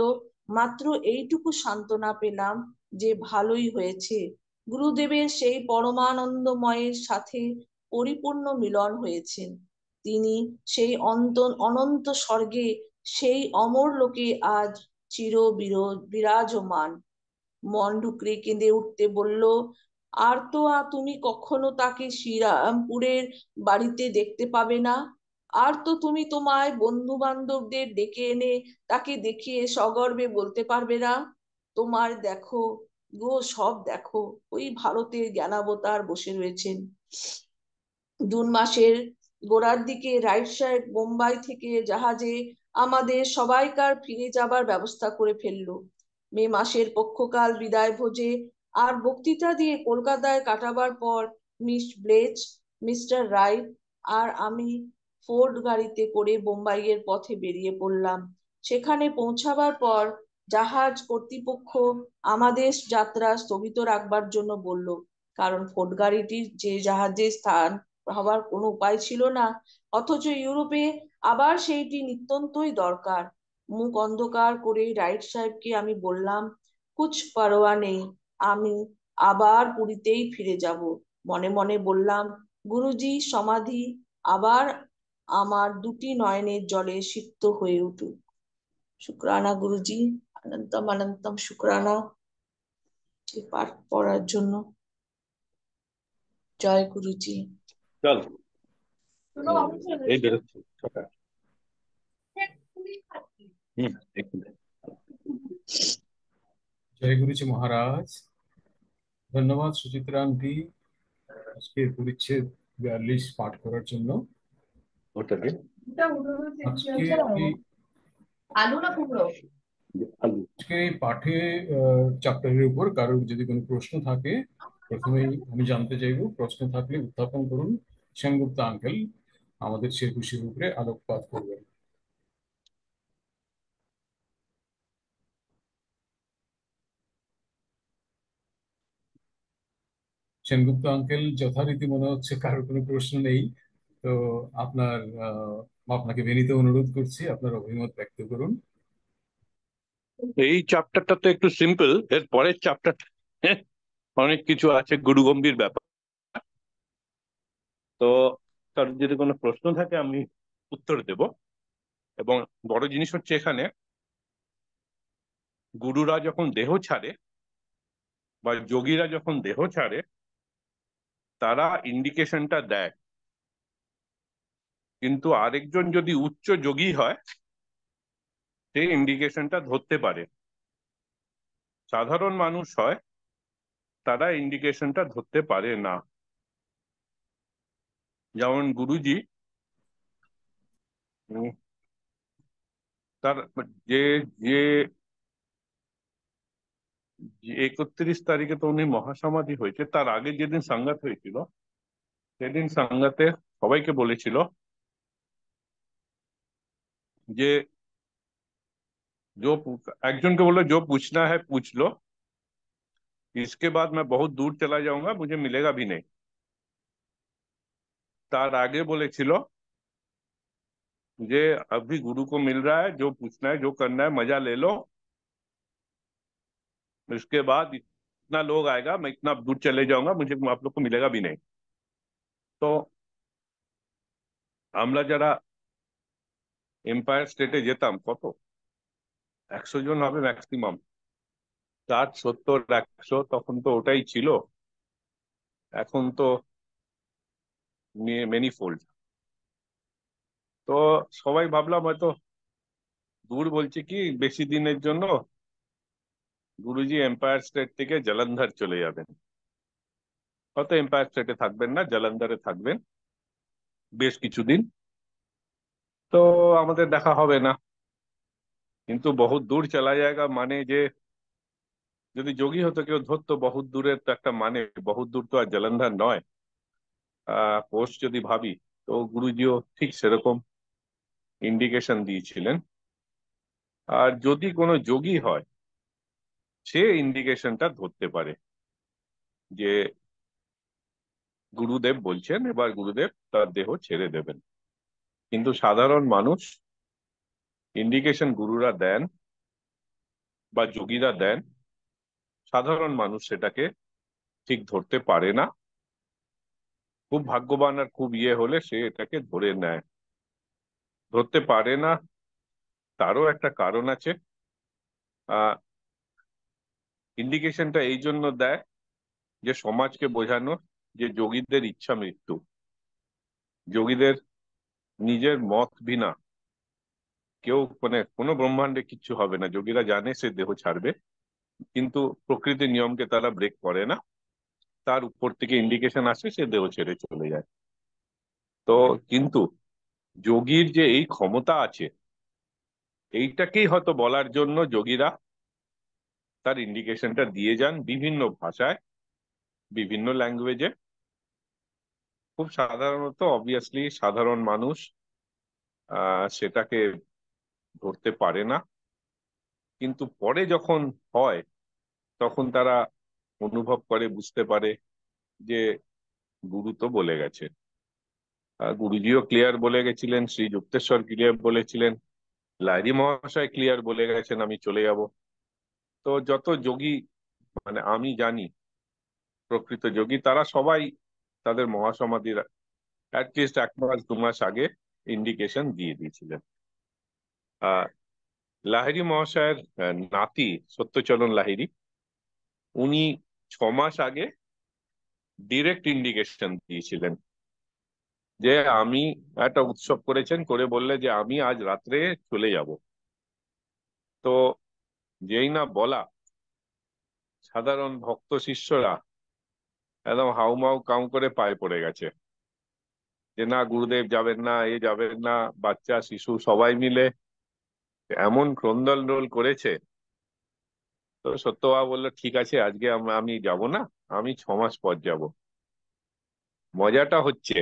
মাত্র এইটুকু সান্ত্বনা পেলাম যে ভালোই হয়েছে, গুরুদেবের সেই পরমানন্দময়ের সাথে পরিপূর্ণ মিলন হয়েছেন। তিনি সেই অনন্ত স্বর্গে, সেই অমর লোকে আজ চির বিরাজমান। মন ঢুকরে কেঁদে উঠতে বলল, আর তো তুমি কখনো তাকে শ্রীরামপুরের বাড়িতে দেখতে পাবে না। আর তো তুমি তোমার বন্ধু বান্ধবদের ডেকে এনে তাকে দেখিয়ে সগর্বে বলতে পারবে না, তোমার দেখো গো, সব দেখো, ওই ভারতের জ্ঞানাবতার বসে রয়েছেন। জুন মাসের গোড়ার দিকে রাইট সাহেব বোম্বাই থেকে জাহাজে আমাদের সবাইকার ফিরে যাবার ব্যবস্থা করে ফেললো। মে মাসের পক্ষকাল বিদায় ভোজে আর বক্তৃতা দিয়ে কলকাতায় কাটাবার পর মিস ব্লেচ, মিস্টার রাইট আর আমি ফোর্ড গাড়িতে করে বোম্বাইয়ের পথে বেরিয়ে পড়লাম। সেখানে পৌঁছাবার পর জাহাজ কর্তৃপক্ষ আমাদের যাত্রা স্থগিত রাখবার জন্য বলল, কারণ ফোর্ড গাড়িটির যে জাহাজে স্থান হবার কোনো উপায় ছিল না, অথচ ইউরোপে আবার সেইটি নিত্যন্তই দরকার। মুখ অন্ধকার করে রাইট সাহেবকে আমি বললাম, কুছ পারোয়া নেই, আমি আবার পুরীতেই ফিরে যাব। মনে মনে বললাম, গুরুজি সমাধি আবার আমার দুটি নয়নের জলে সিক্ত হয়ে উঠুক। শুক্রানা গুরুজি, অনন্তম অনন্তম শুক্রানা এই পাঠ পড়ার জন্য। জয় গুরুজি। চল, এই বেরোচ্ছি সকাল। একদম। জয় গুরুজি মহারাজ। ধন্যবাদ সুচিত্রা আন্টি আজকে পরিচ্ছেদ 42 পাঠ করার জন্য। ওটাকে আজকে এই আলু না কুমড়ো? আলু। আজকের এই পাঠে চ্যাপ্টারের উপর কারোর যদি কোনো প্রশ্ন থাকে, প্রথমেই আমি জানতে চাইবো, প্রশ্ন থাকলে উত্থাপন করুন। সেনগুপ্ত আঙ্কেল আমাদের সে বিষয়ের উপরে আলোকপাত করবেন। সেনগুপ্ত আঙ্কেল যথারীতি মনে হচ্ছে কারোর কোনো প্রশ্ন নেই। তো আপনার আপনাকে বিনীত অনুরোধ করছি, আপনার অভিমত ব্যক্ত করুন। এই চ্যাপ্টারটা তো একটু সিম্পল, এর পরের চ্যাপ্টার অনেক কিছু আছে, গুরু গম্ভীর ব্যাপার। তো তার যদি কোনো প্রশ্ন থাকে আমি উত্তর দেব। এবং বড় জিনিস হচ্ছে এখানে, গুরুরা যখন দেহ ছাড়ে বা যোগীরা যখন দেহ ছাড়ে, তারা ইন্ডিকেশনটা দেয়। কিন্তু আরেকজন যদি উচ্চ যোগী হয়, সেই ইন্ডিকেশনটা ধরতে পারে। সাধারণ মানুষ হয়, তারা ইন্ডিকেশনটা ধরতে পারে না। যেমন গুরুজি, উম, তার যে যে যে 31 তারিখে তো উনি মহাসমাধি হয়েছে, তার আগে যেদিন সাঙ্গাত হয়েছিল, সেদিন সাঙ্গাতে সবাইকে বলেছিল যে जो একজনকে বললো, जो पूछना है पूछ लो, इसके बाद मैं बहुत दूर चला जाऊंगा, मुझे मिलेगा भी नहीं। তার আগে বলেছিল যে अभी गुरु को मिल रहा है, जो पूछना है जो करना है मजा ले लो, इसके बाद इतना लोग आएगा, मैं इतना दूर चले जाऊंगा, मुझे आप लोग को मिलेगा भी नहीं। তো আমরা যারা এম্পায়ার স্টেটে যেতাম, কত 100 জন হবে ম্যাক্সিমাম, 60, 70, 100, তখন তো ওটাই ছিল। এখন তো মেনি ফোল্ড। তো সবাই ভাবলাম হয়তো দূর বলছে কি, বেশি দিনের জন্য গুরুজি এম্পায়ার স্টেট থেকে জলন্ধর চলে যাবেন। হয়তো এম্পায়ার স্টেটে থাকবেন না, জলন্ধরে থাকবেন বেশ কিছুদিন। তো আমাদের দেখা হবে না। কিন্তু বহুত দূর চলা জায়গা মানে যে, যদি যোগী হতো কেউ ধরতো বহুত দূরের তো একটা মানে, বহুত দূর তো আর জলন্ধর নয়। পোস্ট যদি ভাবি, তো গুরুজিও ঠিক সেরকম ইন্ডিকেশন দিয়েছিলেন। আর যদি কোনো যোগী হয়, সে ইন্ডিকেশনটা ধরতে পারে যে গুরুদেব বলছেন, এবার গুরুদেব তার দেহ ছেড়ে দেবেন। কিন্তু সাধারণ মানুষ, ইন্ডিকেশন গুরুরা দেন বা যোগীরা দেন, সাধারণ মানুষ সেটাকে ঠিক ধরতে পারে না। খুব ভাগ্যবান আর খুব ইয়ে হলে সে এটাকে ধরে নেয়। ধরতে পারে না, তারও একটা কারণ আছে। আহ ইন্ডিকেশনটা এই জন্য দেয় যে সমাজকে বোঝানো যে যোগীদের ইচ্ছা মৃত্যু, যোগীদের নিজের মত বিনা কেউ, মানে কোনো ব্রহ্মাণ্ডে কিচ্ছু হবে না। যোগীরা জানে সে দেহ ছাড়বে, কিন্তু প্রকৃতির নিয়মকে তারা ব্রেক করে না। তার উপর থেকে ইন্ডিকেশন আসে, সে দেহ ছেড়ে চলে যায়। তো কিন্তু যোগীর যে এই ক্ষমতা আছে, এইটাকেই হয়তো বলার জন্য যোগীরা তার ইন্ডিকেশনটা দিয়ে যান বিভিন্ন ভাষায়, বিভিন্ন ল্যাঙ্গুয়েজে। খুব সাধারণত অবভিয়াসলি সাধারণ মানুষ সেটাকে ধরতে পারে না। কিন্তু পরে যখন হয়, তখন তারা অনুভব করে, বুঝতে পারে যে গুরু তো বলে গেছে। গুরুজিও ক্লিয়ার বলে গেছিলেন, শ্রী যুক্তেশ্বর ক্লিয়ার বলেছিলেন, লাহিড়ী মহাশয় ক্লিয়ার বলে গেছেন আমি চলে যাব। তো যত যোগী, মানে আমি জানি প্রকৃত যোগী, তারা সবাই তাদের মহাসমাধির অ্যাটলিস্ট 1 মাস 2 মাস আগে ইন্ডিকেশন দিয়ে দিয়েছিলেন। আহ লাহিড়ী মহাশয়ের নাতি সত্যচরণ লাহিড়ী, উনি 6 মাস আগে ডিরেক্ট ইন্ডিকেশন দিয়েছিলেন যে আমি, একটা উৎসব করেছেন, করে বললে যে আমি আজ রাত্রে চলে যাব। তো যেই না বলা, সাধারণ ভক্ত শিষ্যরা একদম হাউমাউ কাউ করে পায়ে পড়ে গেছে যে না, গুরুদেব যাবেন না, এ যাবেন না। বাচ্চা শিশু সবাই মিলে এমন ক্রন্দন রোল করেছে। তো সত্যবাবু বললো ঠিক আছে, আজকে আমি যাব না, আমি 6 মাস পর যাব। মজাটা হচ্ছে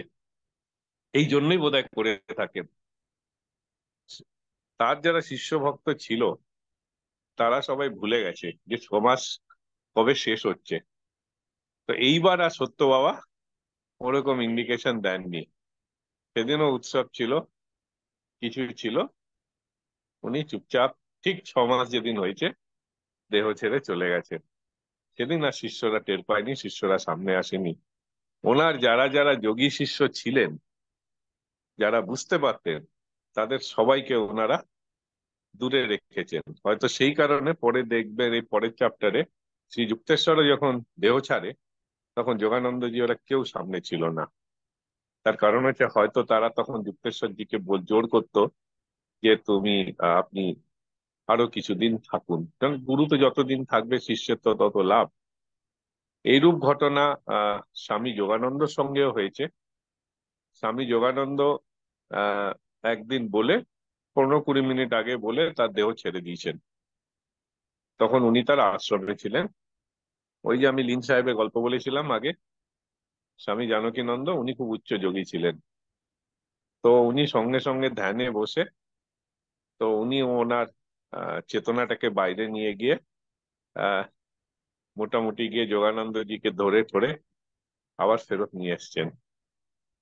এই জন্যই বোধহয় করে থাকেন, তার যারা শিষ্য ভক্ত ছিল তারা সবাই ভুলে গেছে যে 6 মাস কবে শেষ হচ্ছে। তো এইবার আর সত্য বাবা ওরকম ইন্ডিকেশন দেননি। সেদিনও উৎসব ছিল, কিছুই ছিল, উনি চুপচাপ ঠিক 6 মাস যেদিন হয়েছে দেহ ছেড়ে চলে গেছেন। সেদিন আর শিষ্যরা টের পায়নি, শিষ্যরা সামনে আসেনি। ওনার যারা যারা যোগী শিষ্য ছিলেন, যারা বুঝতে পারতেন, তাদের সবাইকে ওনারা দূরে রেখেছেন। হয়তো সেই কারণে পরে দেখবেন এই পরের চ্যাপ্টারে শ্রী যুক্তেশ্বরও যখন দেহ ছাড়ে তখন যোগানন্দজি ওরা কেউ সামনে ছিল না। তার কারণ হচ্ছে হয়তো তারা তখন যুক্তেশ্বরজিকে জোর করতো যে তুমি আপনি আরো কিছুদিন থাকুন, কারণ গুরু তো যতদিন থাকবে শিষ্যের তো তত লাভ। এইরূপ ঘটনা স্বামী যোগানন্দর সঙ্গেও হয়েছে। স্বামী যোগানন্দ আহ একদিন বলে 15-20 মিনিট আগে বলে তার দেহ ছেড়ে দিয়েছেন। তখন উনি তার আশ্রমে ছিলেন। ওই যে আমি লিন সাহেবের গল্প বলেছিলাম আগে, স্বামী জানকীনন্দ উনি খুব উচ্চ যোগী ছিলেন। তো উনি সঙ্গে সঙ্গে ধ্যানে বসে, তো উনি ওনার চেতনাটাকে বাইরে নিয়ে গিয়ে আহ মোটামুটি গিয়ে যোগানন্দজিকে ধরে ধরে আবার ফেরত নিয়ে এসছেন।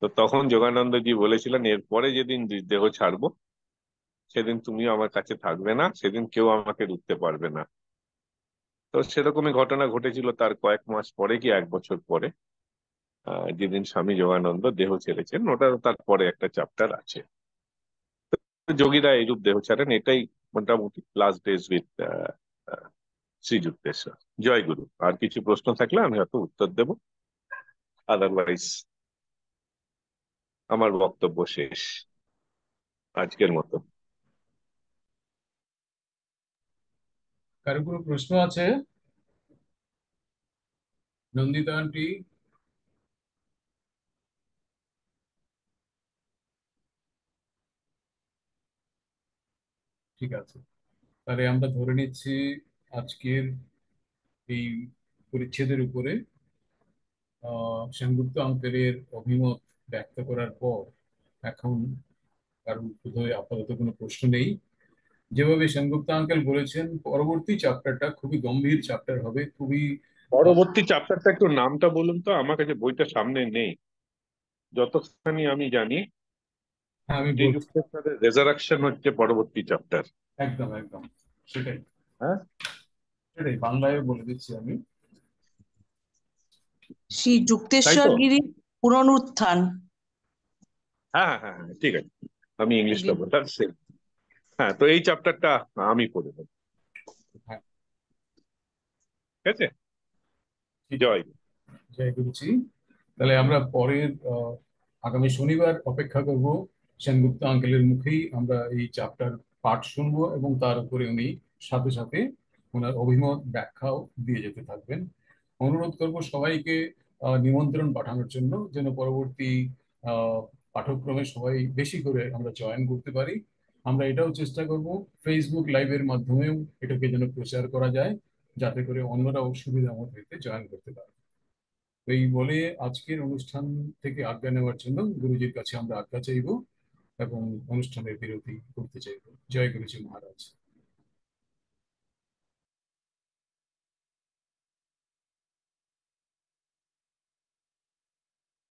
তো তখন যোগানন্দজি বলেছিলেন এরপরে যেদিন দেহ ছাড়বো সেদিন তুমিও আমার কাছে থাকবে না, সেদিন কেউ আমাকে রুখতে পারবে না। তো সেরকমই ঘটনা ঘটেছিল তার কয়েক মাস পরে কি 1 বছর পরে, যেদিন স্বামী যোগানন্দ দেহ ছেড়েছেন। ওটা তারপরে একটা চ্যাপ্টার আছে। যোগীরা এইরূপ দেহ ছাড়েন, এটাই মোটামুটি লাস্ট ডেজ উইথ শ্রীযুক্তেশ্বর। জয় গুরু। আর কিছু প্রশ্ন থাকলে আমি হয়তো উত্তর দেব, আদারওয়াইজ আমার বক্তব্য শেষ আজকের মতো। কারো কোনো প্রশ্ন আছে? নন্দিতা আন্টি? ঠিক আছে, তাহলে আমরা ধরে নিচ্ছি আজকের এই পরিচ্ছেদের উপরে সেনগুপ্ত আঙ্কেলের অভিমত ব্যক্ত করার পর এখন কারণ বোধহয় আপাতত কোনো প্রশ্ন নেই। যেভাবে সেনগুপ্ত আঙ্কেল বলেছেন, পরবর্তী চ্যাপ্টারটা খুবই গম্ভীর চ্যাপ্টার হবে, খুবই পরবর্তী চ্যাপ্টারটা একটু নামটা বলুন তো, আমার কাছে বইটা সামনে নেই। যতখানি আমি জানি হ্যাঁ আমি বলছি। শ্রীযুক্তেশ্বরের রেজারাকশন হচ্ছে পরবর্তী চ্যাপ্টার। একদম একদম, সেটাই হ্যাঁ, সেটাই বাংলায় বলে দিচ্ছি আমি। শ্রী তাই যুক্তেশ্বর তো। গিরির পুনরুত্থান। হ্যাঁ হ্যাঁ হ্যাঁ হ্যাঁ, ঠিক আছে, আমি ইংলিশটা গিরি। বললাম সেম। হ্যাঁ, তো এই চ্যাপ্টারটা আমি পড়ে দেবো। হ্যাঁ, ঠিক আছে। ঠিক জয়। আছে। জয় গুরুজি। তাহলে আমরা পরের আগামী শনিবার অপেক্ষা করব, সেনগুপ্ত আঙ্কেলের মুখেই আমরা এই চ্যাপ্টার পাঠ শুনবো এবং তার উপরে উনি সাথে সাথে ওনার অভিমত ব্যাখ্যাও দিয়ে যেতে থাকবেন। অনুরোধ করব সবাইকে নিমন্ত্রণ পাঠানোর জন্য, যেন পরবর্তী আহ, পাঠক্রমে সবাই বেশি করে আমরা জয়েন করতে পারি। আমরা এটাও চেষ্টা করব ফেসবুক লাইভের মাধ্যমেও এটাকে যেন প্রচার করা যায়, যাতে করে অন্যরাও সুবিধা মতো এতে জয়েন করতে পারে। তো এই বলে আজকের অনুষ্ঠান থেকে আজ্ঞা নেওয়ার জন্য গুরুজির কাছে আমরা আজ্ঞা চাইব এবং অনুষ্ঠানের বিরতি করতে চাইব। জয় গুরুজি মহারাজ।